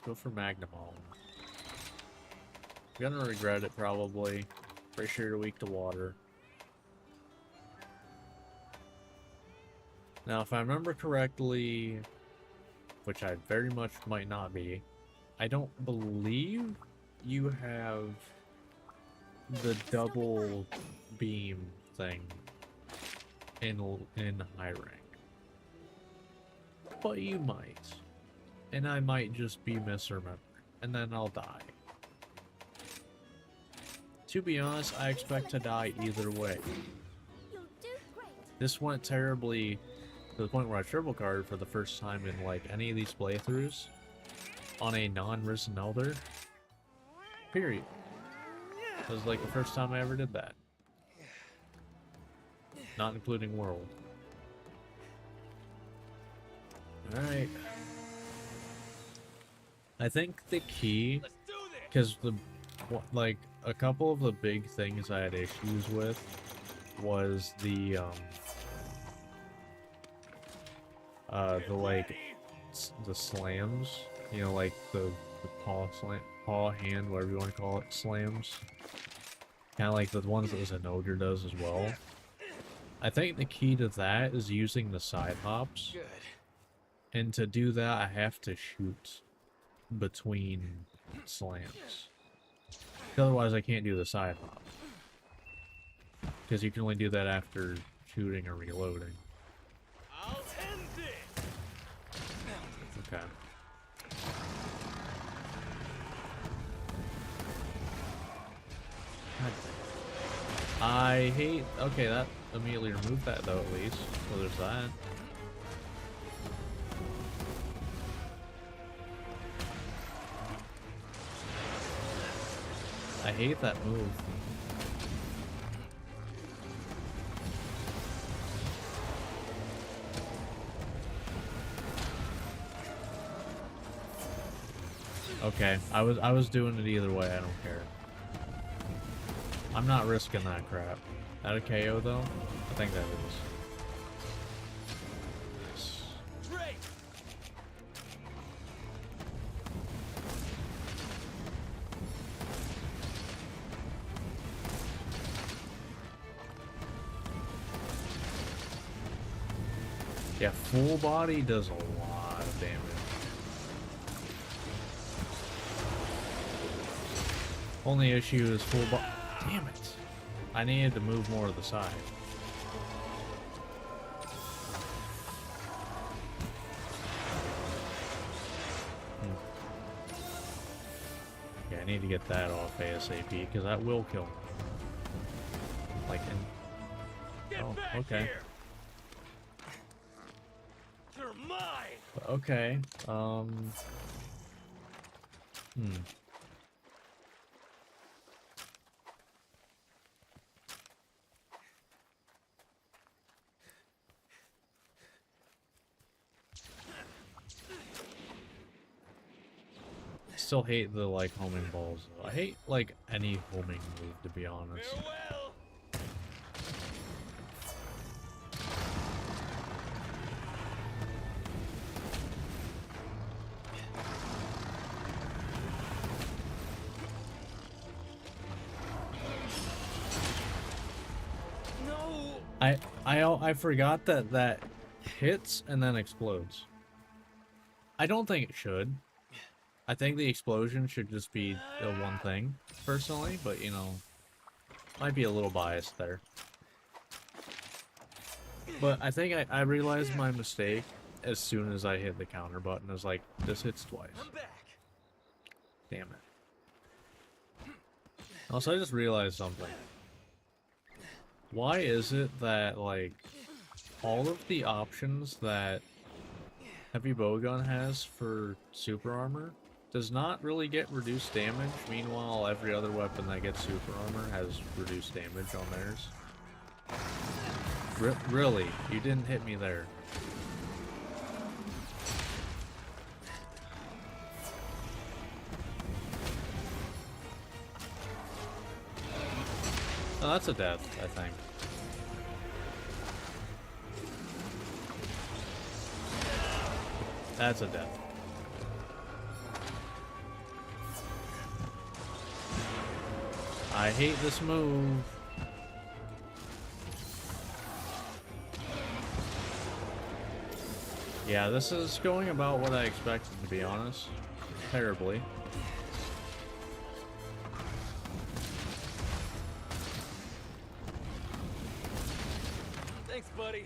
go for Magnamol. Gonna regret it probably. Pretty sure you're weak to water. Now, if I remember correctly, which I very much might not be, I don't believe you have the double beam thing in high rank. But you might. And I might just be misremembering. And then I'll die. To be honest, I expect to die either way. You'll do great. This went terribly to the point where I triple carded for the first time in like any of these playthroughs on a non-Risen Elder. Period. It was like the first time I ever did that. Not including World. Alright. I think the key, Let's do this. because like a couple of the big things I had issues with was the like the slams, you know, like the paw hand, whatever you want to call it, slams. Kind of like the ones that an ogre does as well. I think the key to that is using the side hops. Good. And to do that, I have to shoot between slams. Otherwise, I can't do the side hop. Because you can only do that after shooting or reloading. I'll end this. Okay. I hate... Okay, that immediately removed that though, at least. So there's that. I hate that move. Okay, I was doing it either way, I don't care. I'm not risking that crap. That a KO though? I think that is. Great. Yeah, full body does a lot of damage. Only issue is full body. Damn it. I needed to move more to the side. Yeah, I need to get that off ASAP because that will kill me. Like, Get oh, back okay. here. You're mine. Okay, Still hate the, like, homing balls, though. I hate, like, any homing move, to be honest. Farewell. No. I forgot that that hits and then explodes. I don't think it should. I think the explosion should just be the one thing, personally, but, you know, might be a little biased there. But I think I realized my mistake as soon as I hit the counter button. I was like, this hits twice. I'm back. Damn it. Also, I just realized something. Why is it that, like, all of the options that heavy bowgun has for super armor does not really get reduced damage. Meanwhile, every other weapon that gets super armor has reduced damage on theirs. Really? You didn't hit me there. Oh, that's a death, I think. That's a death. I hate this move. Yeah, this is going about what I expected, to be honest. Terribly. Thanks, buddy.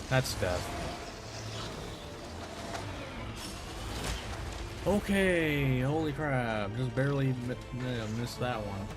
That's death. Okay, holy crap. Just barely missed that one.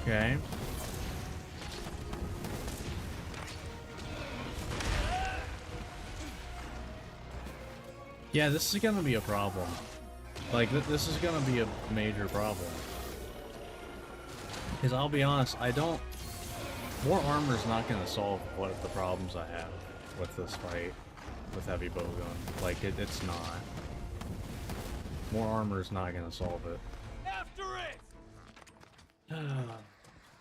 Okay. Yeah, this is gonna be a problem. Like, this is gonna be a major problem. Because I'll be honest, more armor is not gonna solve what the problems I have with this fight with heavy bowgun. Like, it's not. More armor is not gonna solve it. After it!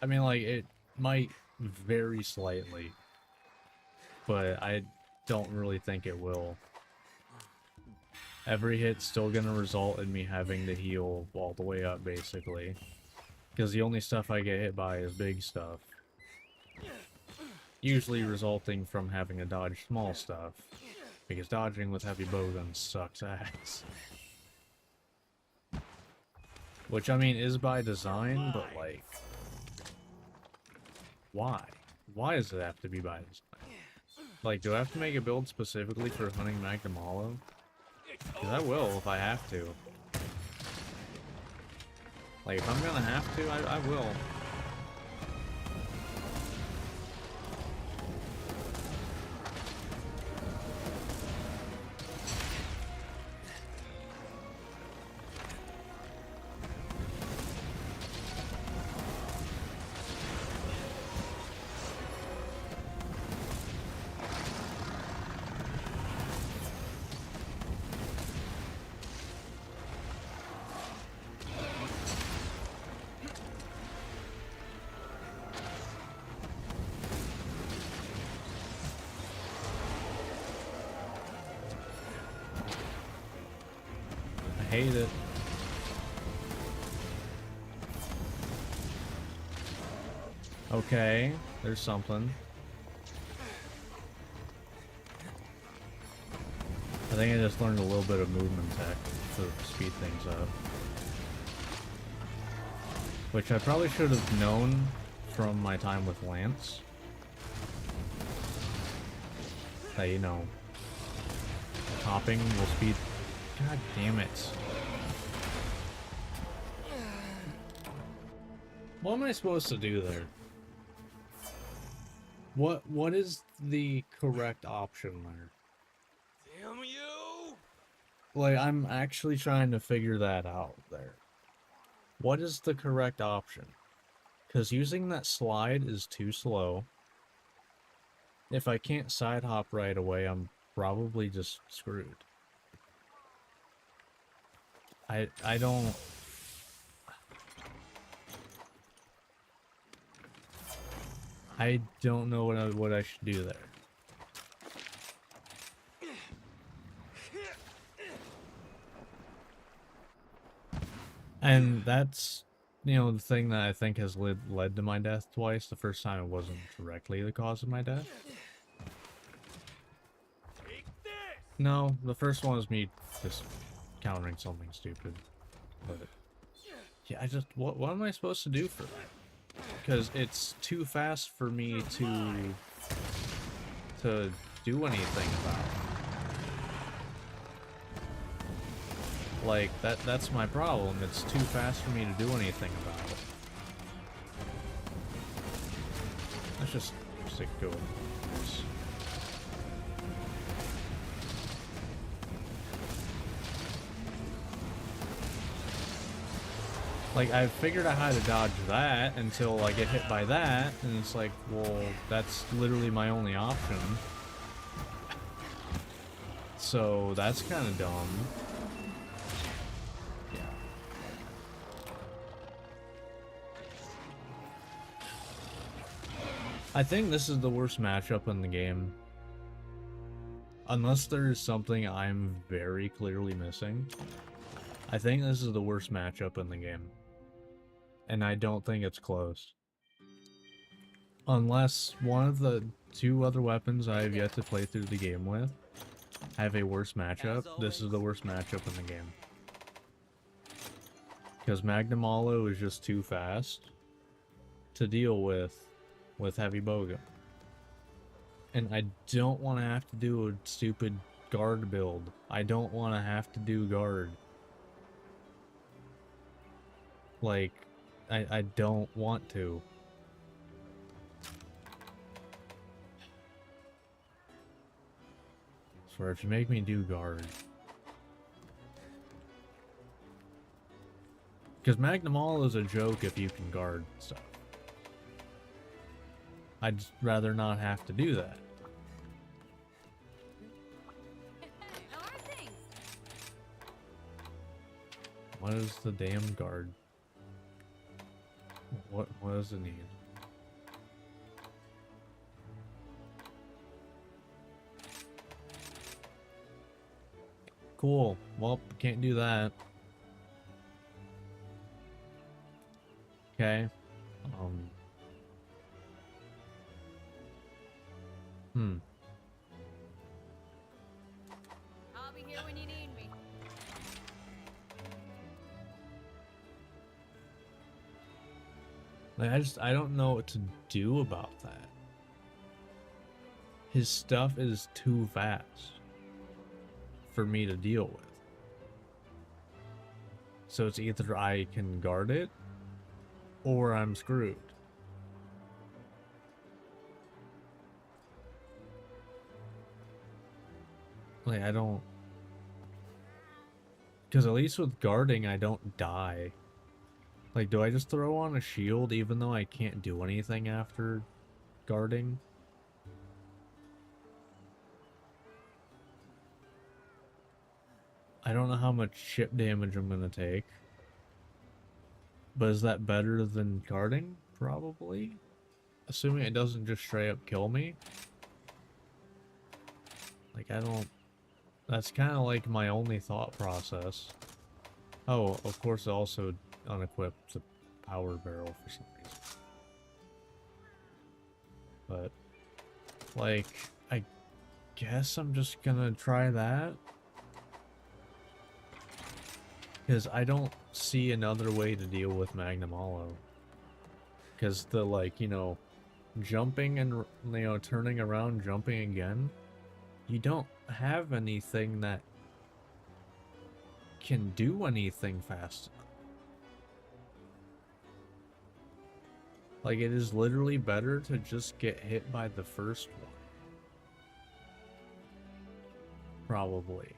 I mean, like, it might very slightly, but I don't really think it will. Every hit's still gonna result in me having to heal all the way up, basically. Because the only stuff I get hit by is big stuff. Usually resulting from having to dodge small stuff. Because dodging with heavy bowguns sucks ass. Which, I mean, is by design, but, like... Why? Why does it have to be by design? Like, do I have to make a build specifically for hunting Magnum Hollow? Because I will if I have to. Like, if I'm gonna have to, I will. I hate it. Okay, there's something. I think I just learned a little bit of movement tech to speed things up. Which I probably should have known from my time with Lance. That, you know, hopping will speed... God damn it. What am I supposed to do there? What is the correct option there? Damn you! Like, I'm actually trying to figure that out there. What is the correct option? Because using that slide is too slow. If I can't side hop right away, I'm probably just screwed. I don't... I don't know what I should do there. And that's, you know, the thing that I think has led to my death twice. The first time it wasn't directly the cause of my death. Take this! No, the first one was me just countering something stupid. But yeah, I just what am I supposed to do for that? Because it's too fast for me to do anything about it. Like that's my problem. It's too fast for me to do anything about it. Let's just go with this. Like, I figured out how to dodge that until I get hit by that, and it's like, well, that's literally my only option. So, that's kind of dumb. Yeah. I think this is the worst matchup in the game. Unless there's something I'm very clearly missing. I think this is the worst matchup in the game. And I don't think it's close. Unless one of the two other weapons I have yet to play through the game with have a worse matchup, this is the worst matchup in the game. Because Magnum Hollow is just too fast to deal with Heavy Bowgun. And I don't want to have to do a stupid guard build. I don't want to have to do guard. Like, I don't want to. Swear, if you make me do guard. Because Magnum All is a joke if you can guard stuff. I'd just rather not have to do that. How are things? What is the damn guard? What does it need? Cool. Well, can't do that. Okay. I'll be here when you need me. Like, I don't know what to do about that. His stuff is too fast for me to deal with. So it's either I can guard it or I'm screwed. Like, I don't... Because at least with guarding, I don't die. Like, do I just throw on a shield even though I can't do anything after guarding? I don't know how much chip damage I'm gonna take. But is that better than guarding? Probably. Assuming it doesn't just straight up kill me. Like, I don't... That's kind of like my only thought process. Oh, of course it also unequipped the power barrel for some reason. But, like, I guess I'm just gonna try that. Because I don't see another way to deal with Magnum Hollow. Because the, like, you know, jumping and, you know, turning around, jumping again, you don't have anything that can do anything fast enough. Like, it is literally better to just get hit by the first one. Probably.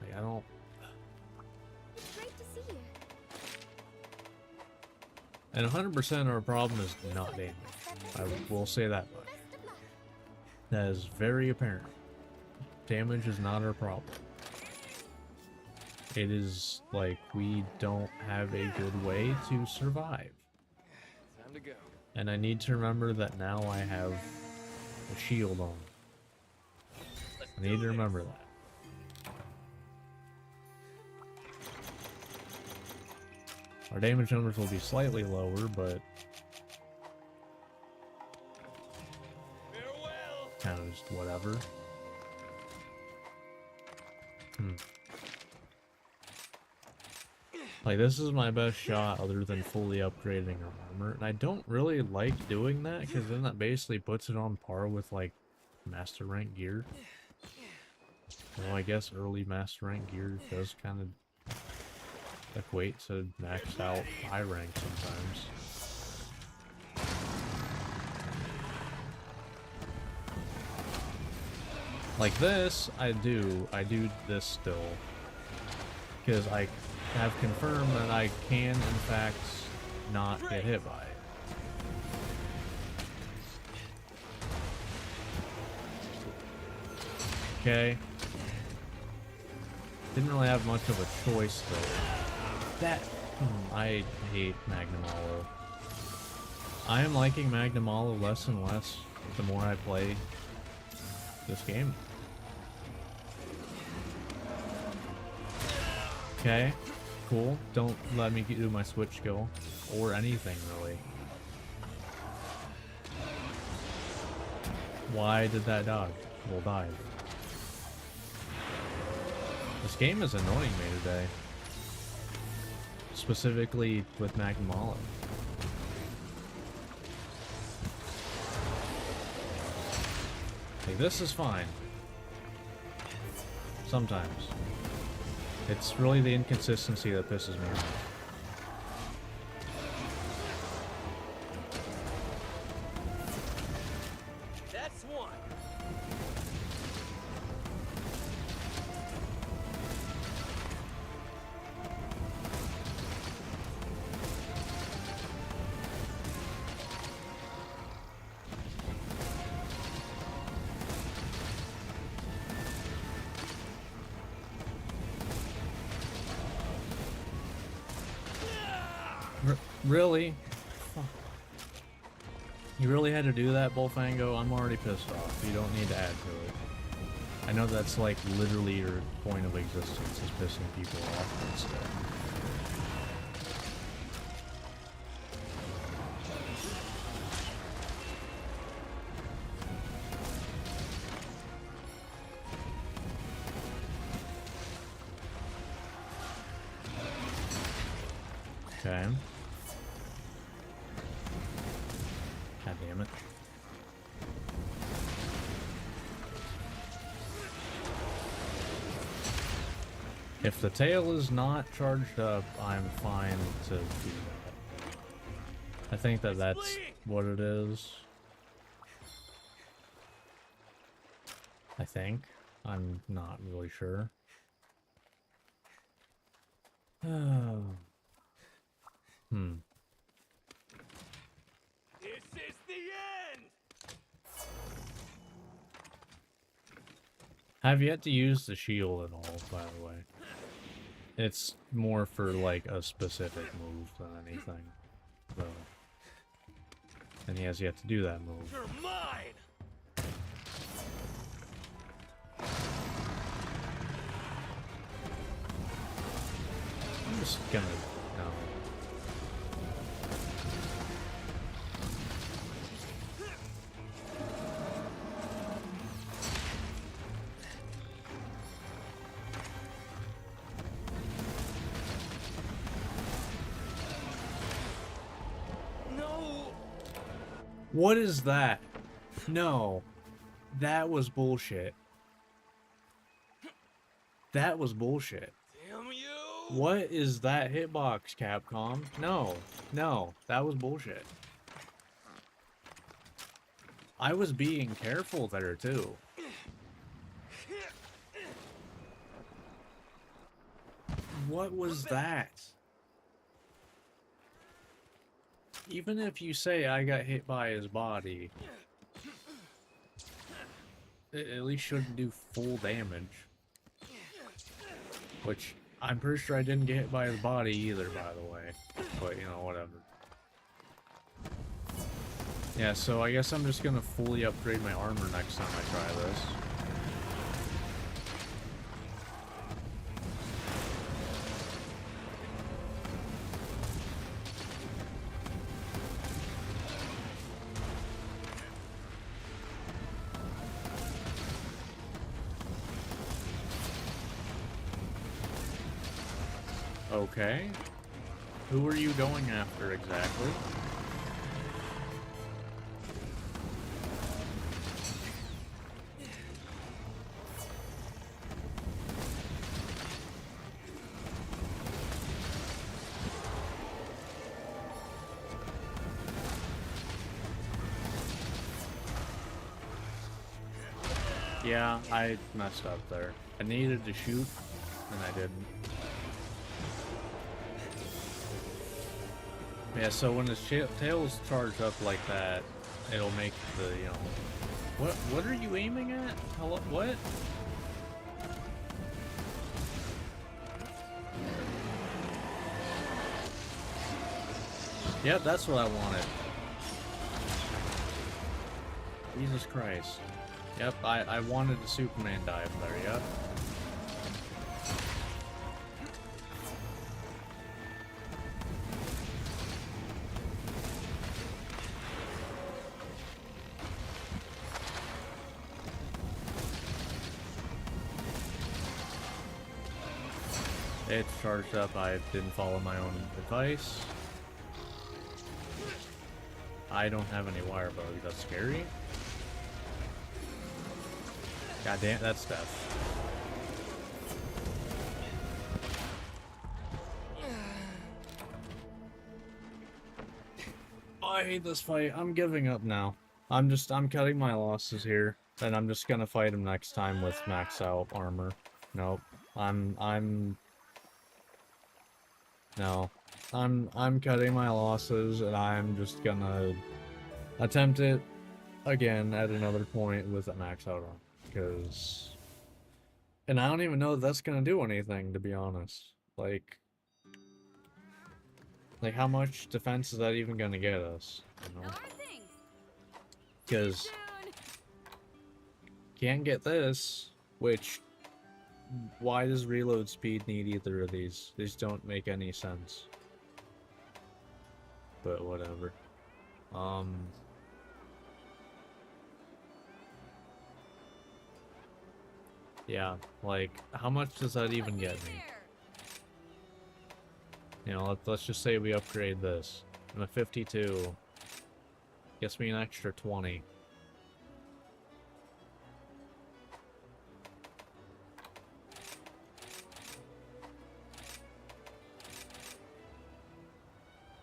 Like, I don't... It's great to see you. And 100% our problem is not damage. I will say that much. Best of luck. That is very apparent. Damage is not our problem. It is like we don't have a good way to survive. Time to go. And I need to remember that now I have a shield on. I need to remember that. Our damage numbers will be slightly lower, but Farewell. kind of just whatever. Like, this is my best shot other than fully upgrading our armor. And I don't really like doing that, because then that basically puts it on par with, like, master rank gear. Well, I guess early master rank gear does kind of equate to maxed out high rank sometimes. Like this, I do this still. Because I have confirmed that I can, in fact, not get hit by it. Okay. Didn't really have much of a choice, though. I hate Magnum Hollow. I am liking Magnum Hollow less and less the more I play this game. Okay, cool. Don't let me do my switch skill or anything really. Why did that dog? We'll dive. This game is annoying me today. Specifically with Magnum Hollow. Like, this is fine. Sometimes. It's really the inconsistency that pisses me off. That's one. Really? Fuck. You really had to do that, Bullfango? I'm already pissed off. You don't need to add to it. I know that's like literally your point of existence, is pissing people off and stuff. Okay. God damn it. If the tail is not charged up, I'm fine to do that. I think that that's what it is. I think. I'm not really sure. Oh. This is the end. I've yet to use the shield at all, by the way. It's more for, like, a specific move than anything. So. And he has yet to do that move. You're mine. I'm just gonna... no. No. What is that? No. That was bullshit. That was bullshit. Damn you. What is that hitbox, Capcom? No. No. That was bullshit. I was being careful there, too. What was that? Even if you say I got hit by his body, it at least shouldn't do full damage. Which, I'm pretty sure I didn't get hit by his body either, by the way. But, you know, whatever. Yeah, so I guess I'm just gonna fully upgrade my armor next time I try this. Okay. Who are you going after exactly? Yeah, I messed up there. I needed to shoot, and I didn't. Yeah, so when his tail's charged up like that, it'll make the, you know... What are you aiming at? Hello, what? Yep, that's what I wanted. Jesus Christ. Yep, I wanted the Superman dive there, yep. It's charged up, I didn't follow my own advice. I don't have any wire bugs, that's scary. God damn, that's death. Oh, I hate this fight. I'm giving up now. I'm cutting my losses here. And I'm just gonna fight him next time with max out armor. Nope. No. I'm cutting my losses and I'm just gonna attempt it again at another point with a max out armor. Because... And I don't even know if that's gonna do anything, to be honest. Like how much defense is that even gonna get us? You know? Because can't get this, which... Why does reload speed need either of these? These don't make any sense. But whatever. Yeah, like, how much does that even get me? You know, let's just say we upgrade this. I'm a 52. Gets me an extra 20.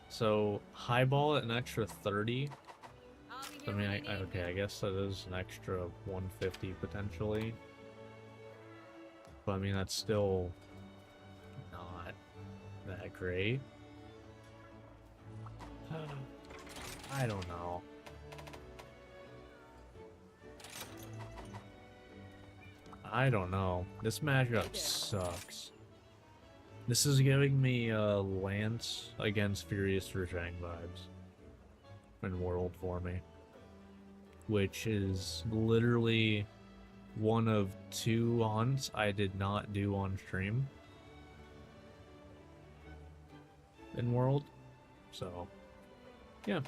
So, highball at an extra 30. I mean, okay, I guess that is an extra 150 potentially. But I mean, that's still not that great. I don't know. I don't know. This matchup sucks. This is giving me Lance against Furious Rajang vibes in World for me. Which is literally one of 2 hunts I did not do on stream in World. So, yeah.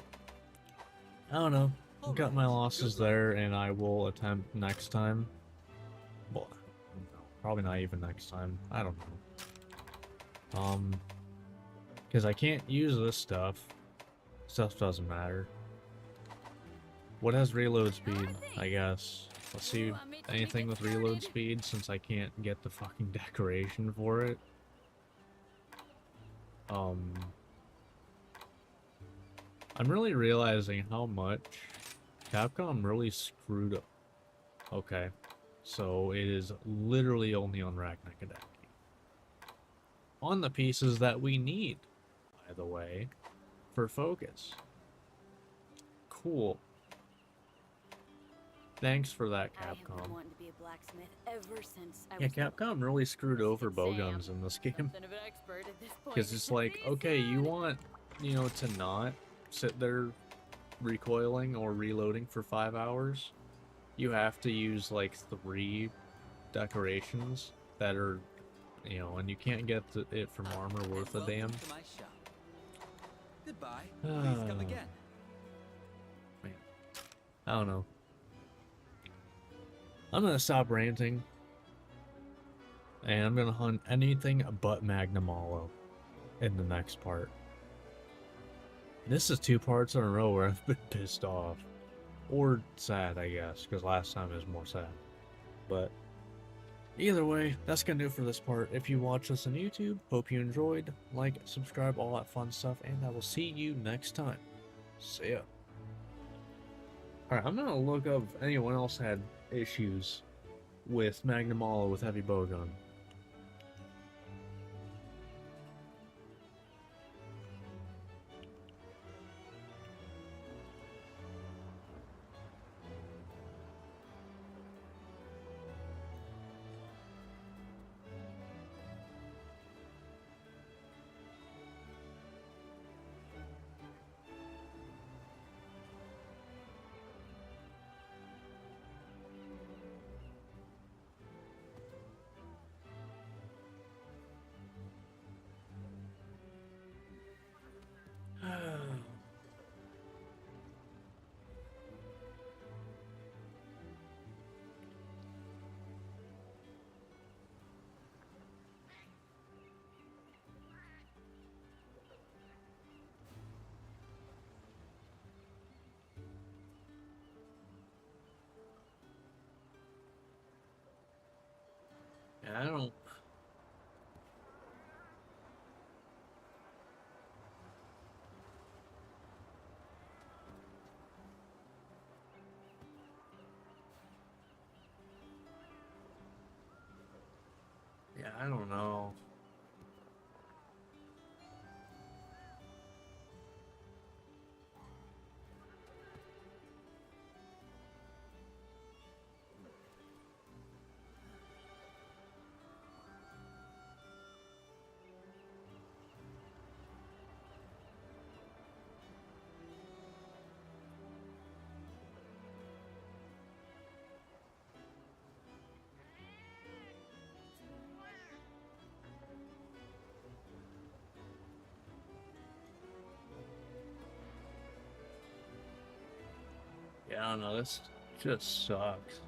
I don't know. I've got my losses there, and I will attempt next time. Well, probably not even next time. I don't know. Because I can't use this stuff. Stuff doesn't matter. What has reload speed, I guess? Let's see anything with reload speed, since I can't get the fucking decoration for it. I'm really realizing how much Capcom really screwed up. Okay, so it is literally only on Ragnagadaki. On the pieces that we need, by the way, for focus. Cool. Thanks for that, Capcom. Yeah, Capcom really screwed over bowguns in this game. Because it's like, okay, you want, you know, to not sit there recoiling or reloading for 5 hours, you have to use like 3 decorations that are, you know, and you can't get it from armor worth a damn. Welcome to my shop. Goodbye. Please come again. Man, I don't know. I'm gonna stop ranting, and I'm gonna hunt anything but Magnamalo in the next part. This is 2 parts in a row where I've been pissed off. Or sad, I guess, because last time it was more sad. But either way, that's gonna do it for this part. If you watch this on YouTube, hope you enjoyed. Like, subscribe, all that fun stuff, and I will see you next time. See ya. Alright, I'm gonna look up if anyone else had issues with Magnamalo with heavy bowgun. I don't. Yeah, I don't know. Yeah, I don't know. This just sucks.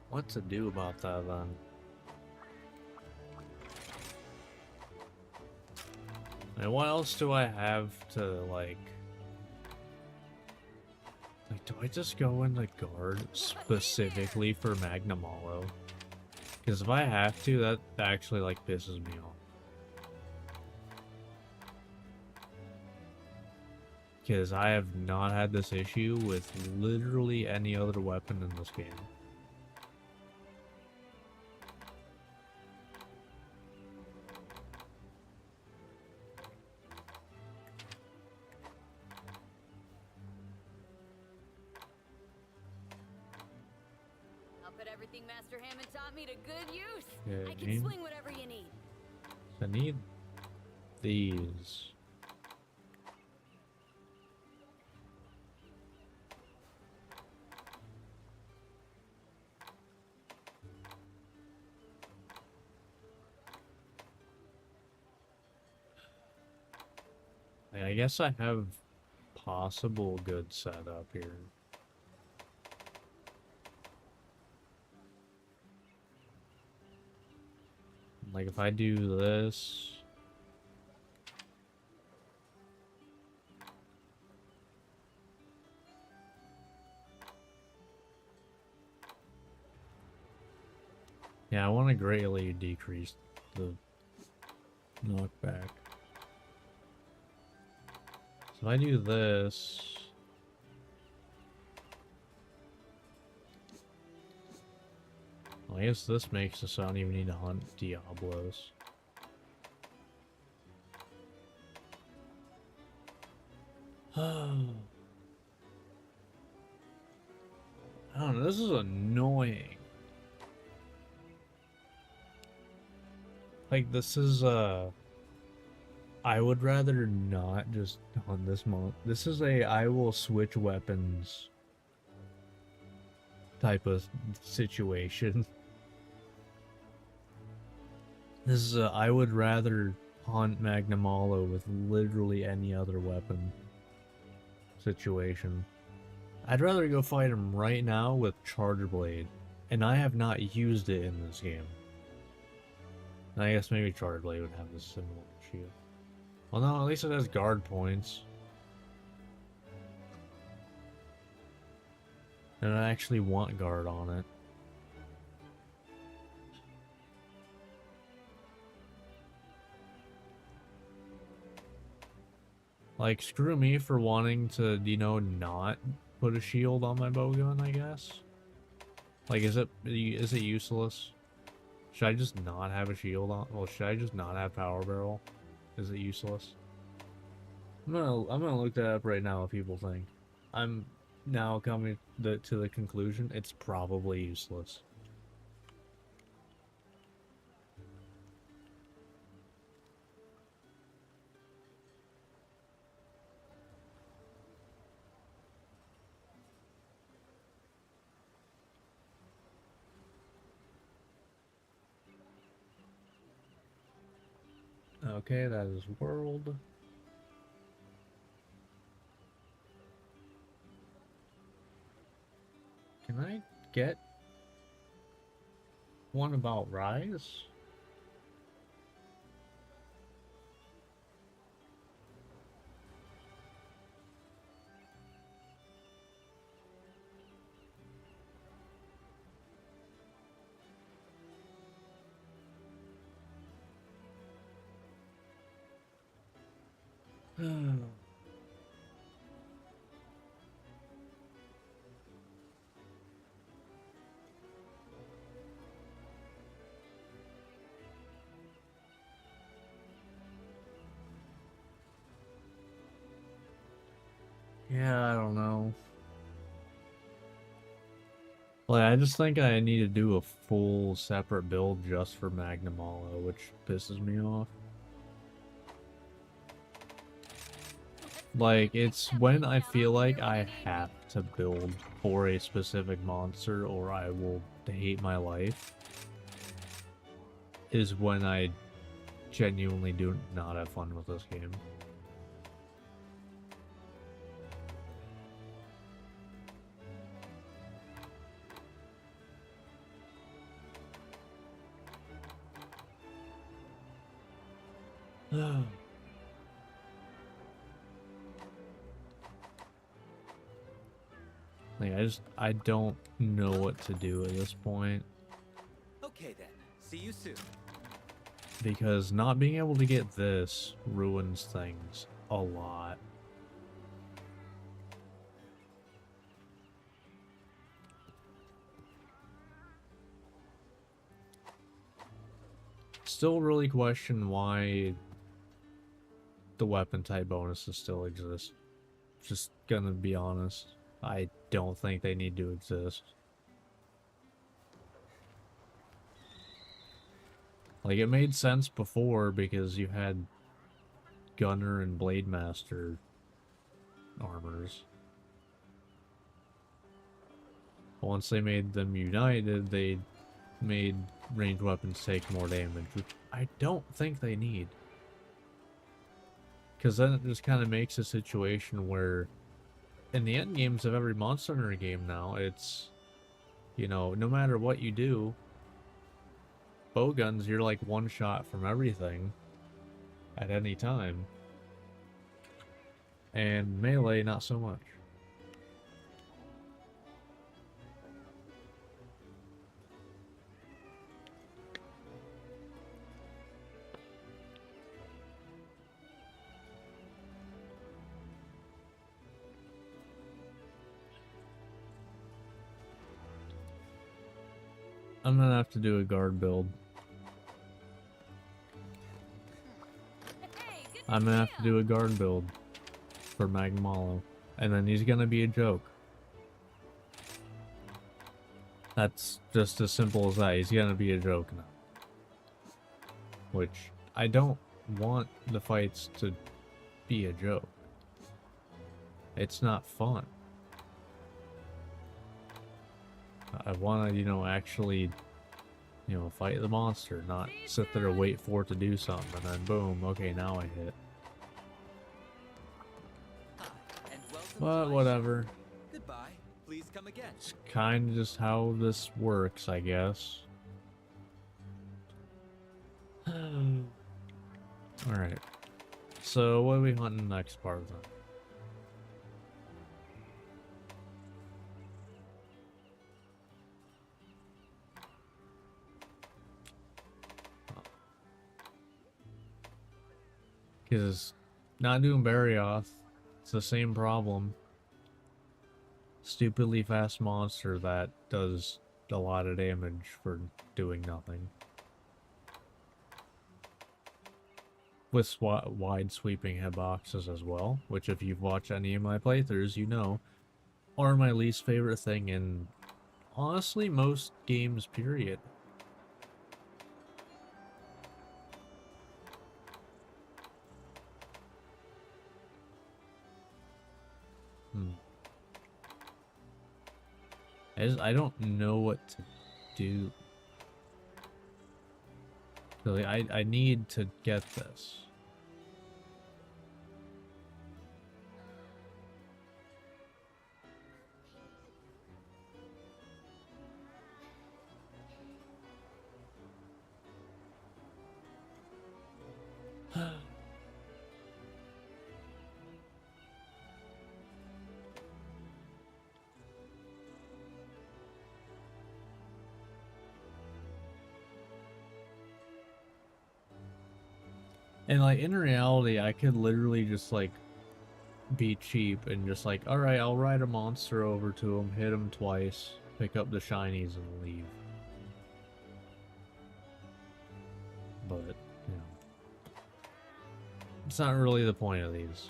What to do about that then? And what else do I have to like, do I just go in the guard specifically for Magnamalo? Because if I have to, that actually like pisses me off. Because I have not had this issue with literally any other weapon in this game. I'll put everything Master Hammond taught me to good use. Yeah, I can game. swing whatever you need. I need these. I guess I have possible good setup here. Like if I do this, yeah, I want to greatly decrease the knockback. So if I do this, well, I guess this makes it so I don't even need to hunt Diablos. I don't know, this is annoying. Like, this is, I would rather not just on this month. This is a I will switch weapons type of situation. This is a I would rather hunt Magnamalo with literally any other weapon situation. I'd rather go fight him right now with Charge Blade, and I have not used it in this game. And I guess maybe Charge Blade would have this similar shield. Well, no, at least it has guard points. And I actually want guard on it. Like, screw me for wanting to, you know, not put a shield on my bowgun, I guess. Like, is it useless? Should I just not have a shield on? Well, should I just not have power barrel? Is it useless? I'm gonna look that up right now. What people think. I'm now coming to the conclusion it's probably useless. Okay, that is world. Can I get one about Rise? Yeah, I don't know. Like, I just think I need to do a full separate build just for Magnamalo, which pisses me off. Like, it's when I feel like I have to build for a specific monster or I will hate my life, is when I genuinely do not have fun with this game. Like, I don't know what to do at this point. Okay then. See you soon. Because not being able to get this ruins things a lot. Still really question why the weapon type bonuses still exist. Just gonna be honest. I don't think they need to exist. Like, it made sense before because you had Gunner and Blade Master armors. Once they made them united, they made ranged weapons take more damage, which I don't think they need. Because then it just kind of makes a situation where, in the end games of every Monster Hunter game now, it's, you know, no matter what you do, bowguns, you're like one shot from everything at any time. And melee, not so much. I'm gonna have to do a guard build. Hey, good I'm gonna have to do a guard build for Magnamalo. And then he's gonna be a joke. That's just as simple as that. He's gonna be a joke now. Which, I don't want the fights to be a joke. It's not fun. I wanna, you know, actually, you know, fight the monster, not sit there and wait for it to do something, and then boom, okay, now I hit. Hi, and welcome to But my whatever. shop. Goodbye. Please come again. It's kind of just how this works, I guess. Alright. So, what are we hunting next part then? Because not doing Barrioth, it's the same problem. Stupidly fast monster that does a lot of damage for doing nothing. With wide sweeping hitboxes as well, which if you've watched any of my playthroughs, you know, are my least favorite thing in, honestly, most games, period. I don't know what to do. Really, I need to get this. And like in reality, I could literally just like be cheap and just like, all right, I'll ride a monster over to him, hit him twice, pick up the shinies, and leave. But you know, it's not really the point of these.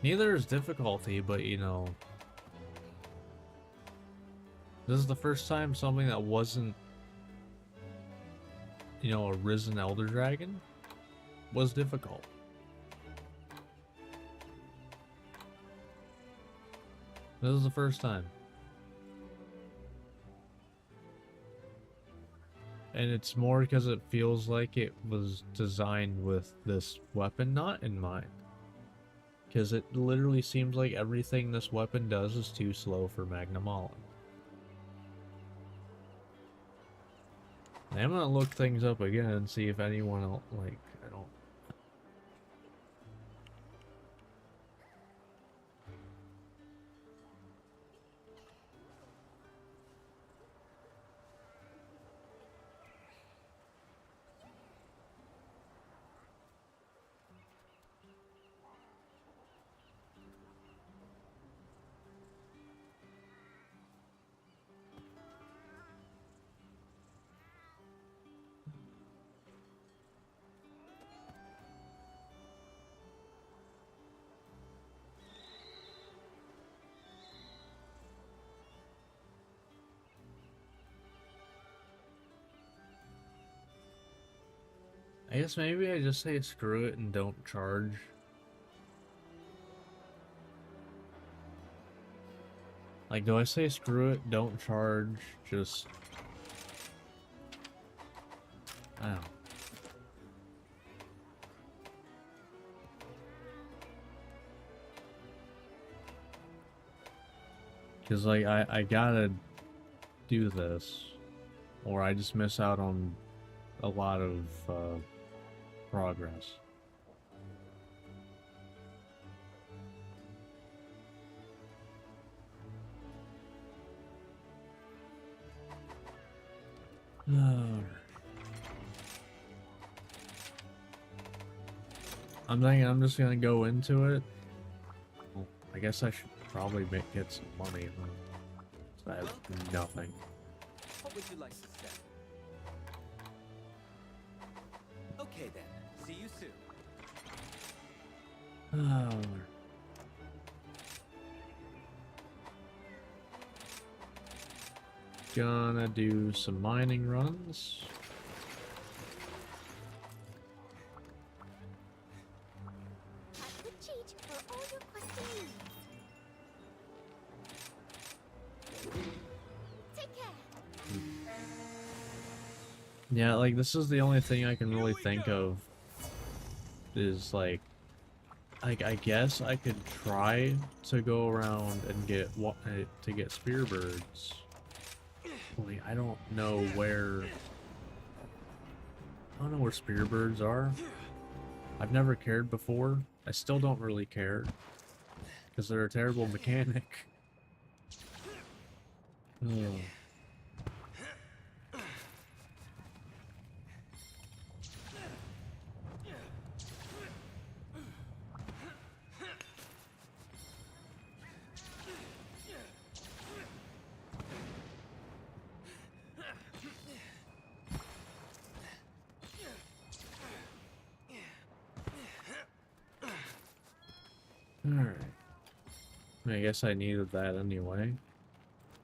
Neither is difficulty, but you know, this is the first time something that wasn't, you know, a risen Elder Dragon was difficult. This is the first time. And it's more because it feels like it was designed with this weapon not in mind. Because it literally seems like everything this weapon does is too slow for Magnamalo. I'm gonna look things up again and see if anyone else, like, I don't... I guess maybe I just say screw it and don't charge. Like, do I say screw it, don't charge, just... I don't know. Because, like, I gotta do this, or I just miss out on a lot of progress. I'm thinking I'm just gonna go into it. Well, I guess I should probably get some money. So I have nothing. What would you like to say? Okay then. See you soon. gonna do some mining runs. Have the cheat for all your questing needs. Take care. Yeah, like this is the only thing I can really think of is like I guess I could try to go around and get to get spear birds. Like I don't know where spear birds are. I've never cared before. I still don't really care because they're a terrible mechanic. Oh. Alright. I guess I needed that anyway.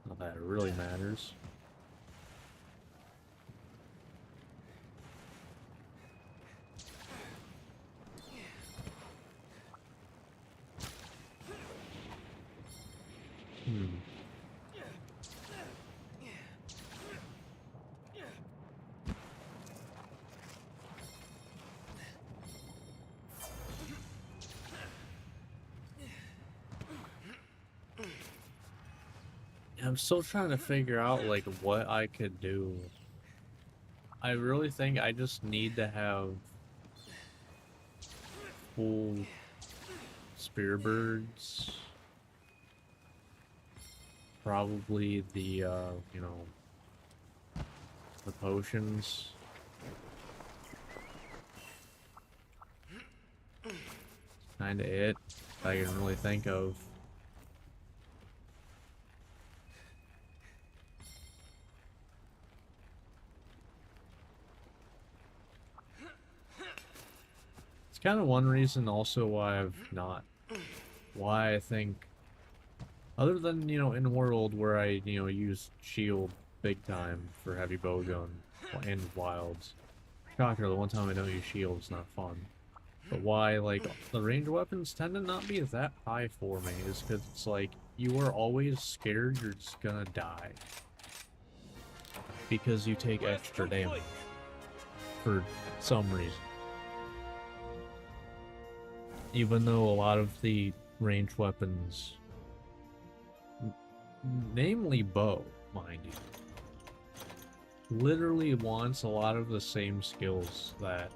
Not that it really matters. I'm still trying to figure out like what I could do. I really think I just need to have full spear birds. Probably the you know, the potions. Kinda it I can really think of. Kind of one reason also why I think, other than, you know, in World where I, you know, use shield big time for heavy bowgun and wilds. Shocker, the one time I don't use shield is not fun. But why, like, the ranged weapons tend to not be that high for me is because it's like, you are always scared you're just gonna die. Because you take extra damage. For some reason. Even though a lot of the ranged weapons, namely bow, mind you, literally wants a lot of the same skills that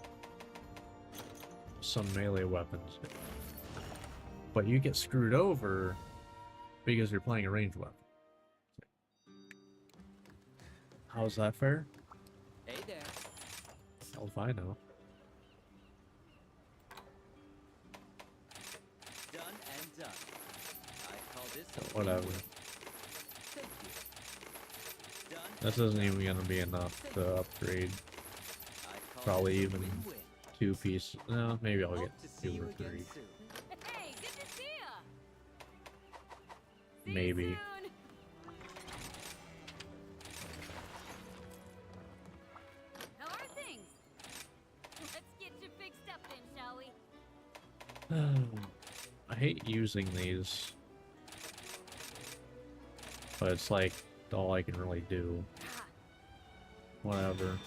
some melee weapons do. But you get screwed over because you're playing a ranged weapon. How's that fair? Hey there. Hell if I know. Done and done. I call this a Whatever. win-win. Thank you. Done This and isn't done. even gonna be enough to upgrade. I call Probably this a even win-win. 2 pieces. No, maybe I'll Hope get to see 2 you or again 3. soon. Hey, good to see ya. See Maybe. You soon. How are things? Let's get you fixed up then, shall we? I hate using these. But it's like all I can really do. Whatever.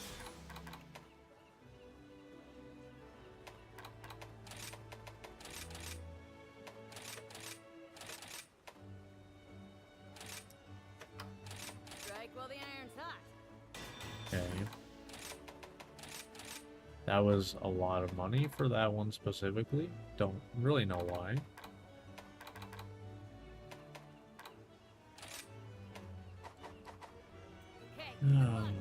Strike while the iron's hot. Okay. That was a lot of money for that one specifically. Don't really know why. Okay, come on.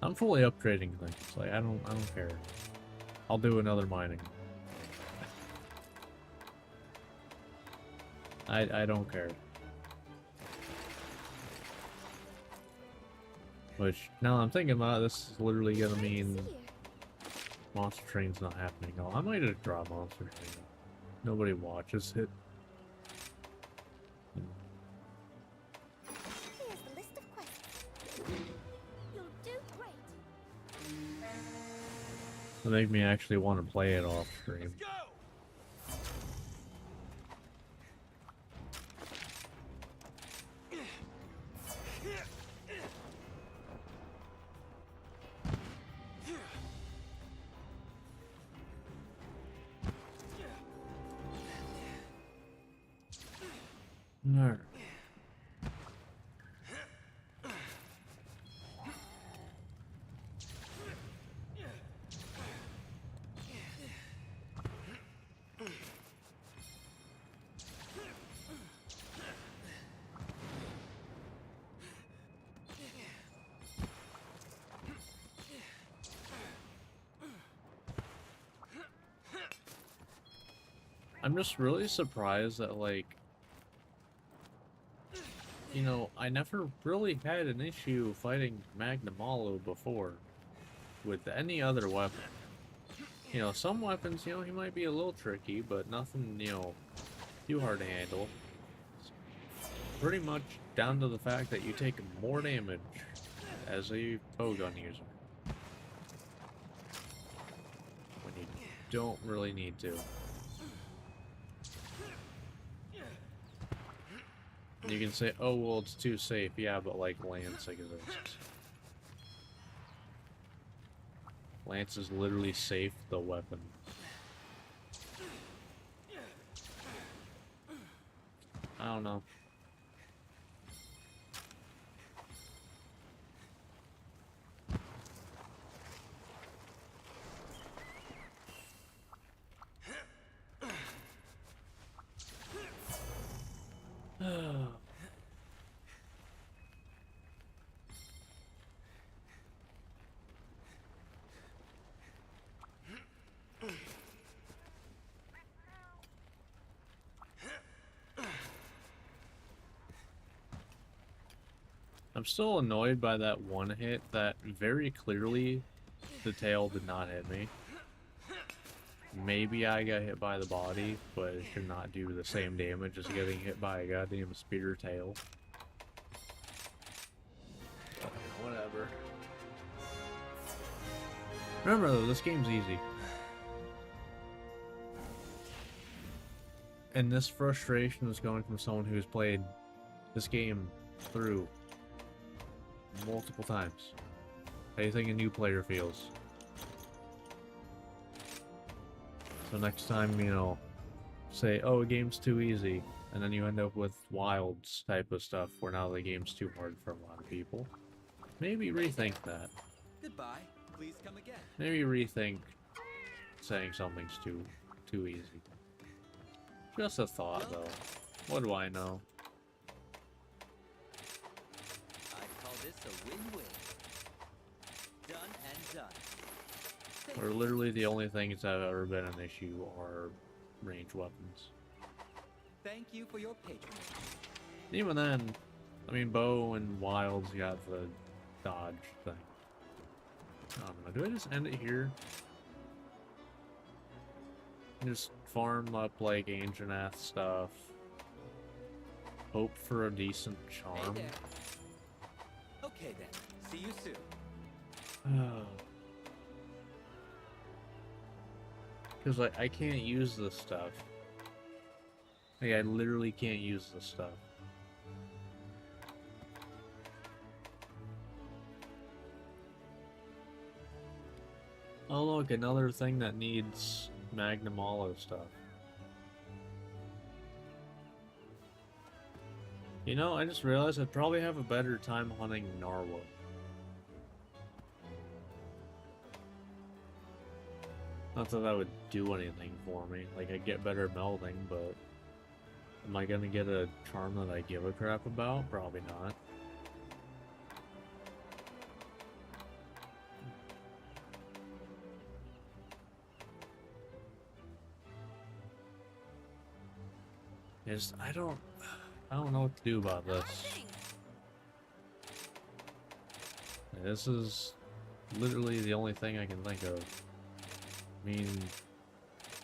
I'm fully upgrading things. Like I don't care. I'll do another mining. I don't care. Which now I'm thinking about it, this is literally gonna mean Monster Train's not happening. Oh, I might have drawn Monster Train. Nobody watches it. to make me actually want to play it off stream. Go! Alright. I'm just really surprised that, like, you know, I never really had an issue fighting Magnamalo before with any other weapon. You know, some weapons, you know, he might be a little tricky, but nothing, you know, too hard to handle. It's pretty much down to the fact that you take more damage as a bow gun user when you don't really need to. You can say, oh, well, it's too safe. Yeah, but, like, Lance exists. Lance is literally safe, the weapon. I don't know. I'm still annoyed by that one hit that very clearly the tail did not hit me. Maybe I got hit by the body, but it should not do the same damage as getting hit by a goddamn spear tail. But whatever. Remember though, this game's easy. And this frustration is going from someone who's played this game through multiple times. How do you think a new player feels? So next time, you know, say, oh, a game's too easy, and then you end up with Wilds type of stuff where now the game's too hard for a lot of people. Maybe rethink that. Goodbye. Please come again. Maybe rethink saying something's too easy. Just a thought, though. What do I know? I call this a win-win. Done and done. Thank Where you. literally the only things that have ever been an issue are ranged weapons. Thank you for your patronage. Even then, I mean, bow and wilds got the dodge thing. I don't know, do I just end it here? Just farm up, like, Anjanath stuff. Hope for a decent Hey charm. there. Okay then. See you soon. Because, like, I can't use this stuff. Like, I literally can't use this stuff. Oh, look, another thing that needs Magnamalo stuff. You know, I just realized I'd probably have a better time hunting Narwa. Not that that would do anything for me. Like, I'd get better melding, but... Am I gonna get a charm that I give a crap about? Probably not. I don't know what to do about How are this. things? This is literally the only thing I can think of. I mean,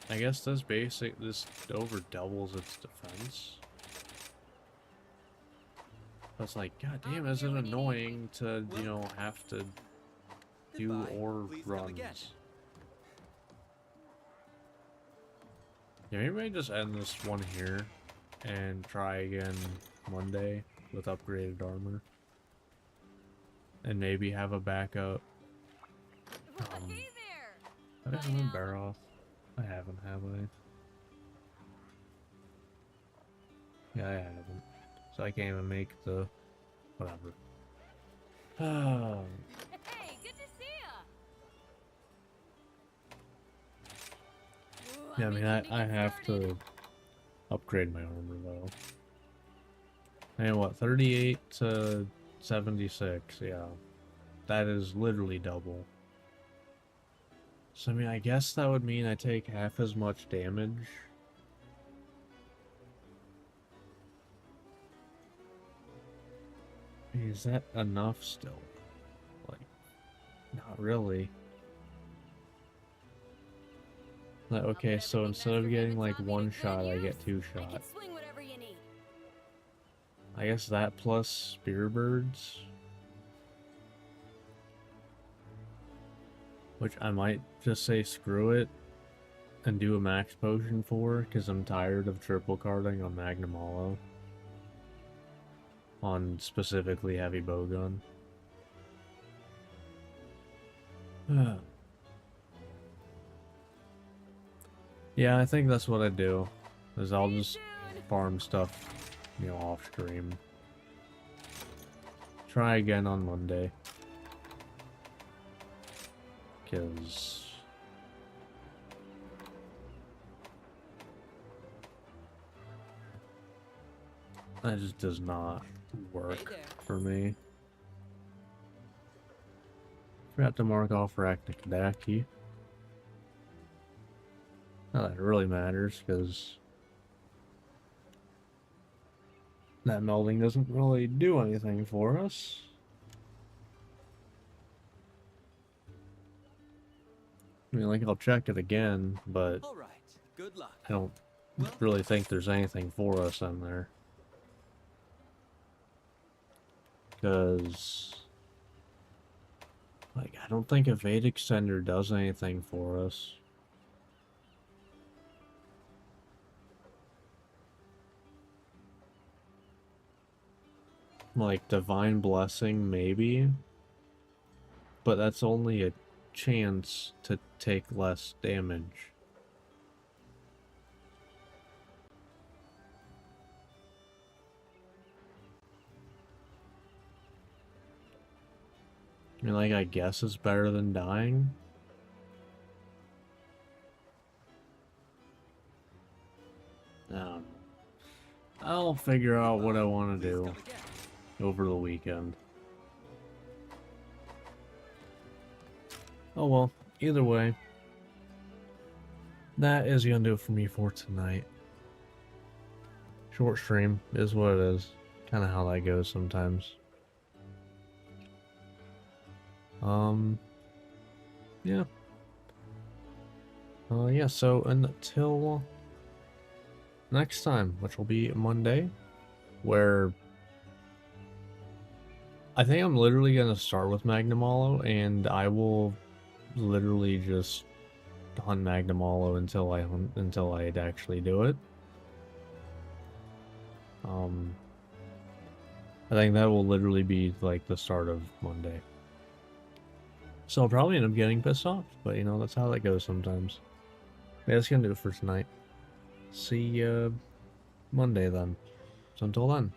I guess this over doubles its defense. That's like, god damn, is it annoying to, you know, have to do Goodbye. ore Please come again. runs. Yeah, maybe I just end this one here and try again Monday with upgraded armor. And maybe have a backup. Well, hey there. Have I Bye haven't now. bear off? I haven't, have I? Yeah, I haven't. So I can't even make the whatever. Hey, good to see ya. Ooh, Yeah, I I'm mean, itching to I get have started. to upgrade my armor though. And what, 38 to 76, yeah. That is literally double. So I mean, I guess that would mean I take half as much damage. Is that enough still? Like, not really. Like, okay, I'll put so everything instead of Master getting Hammond like taught me to one good shot, I use. get two I can shots. swing whatever you need. I guess that plus spear birds. Which I might just say screw it and do a max potion for, because I'm tired of triple carding on Magnum Hollow. On specifically heavy bowgun. Yeah, I think that's what I do. Is I'll See you just soon. farm stuff, you know, off stream. Try again on Monday. Because that just does not work Hey there. for me. Forgot to mark off Arachnicadaki. Not that it really matters, because that melding doesn't really do anything for us. I mean, like, I'll check it again, but All right. Good luck. I don't Well, really think there's anything for us in there. Because, like, I don't think a Fate Extender does anything for us. Like, Divine Blessing, maybe. But that's only a chance to take less damage. I mean, like, I guess it's better than dying. I'll figure out what I want to please do come again. over the weekend. Oh well, either way, that is gonna do it for me for tonight. Short stream is what it is. Kind of how that goes sometimes. Yeah. Yeah, so until next time, which will be Monday, where I think I'm literally gonna start with Magnum Hollow, and I will literally just hunt Magnum Hollow until I'd actually do it. I think that will literally be like the start of Monday. So I'll probably end up getting pissed off, but you know, that's how that goes sometimes. Yeah, that's gonna do it for tonight. See ya Monday then. So until then.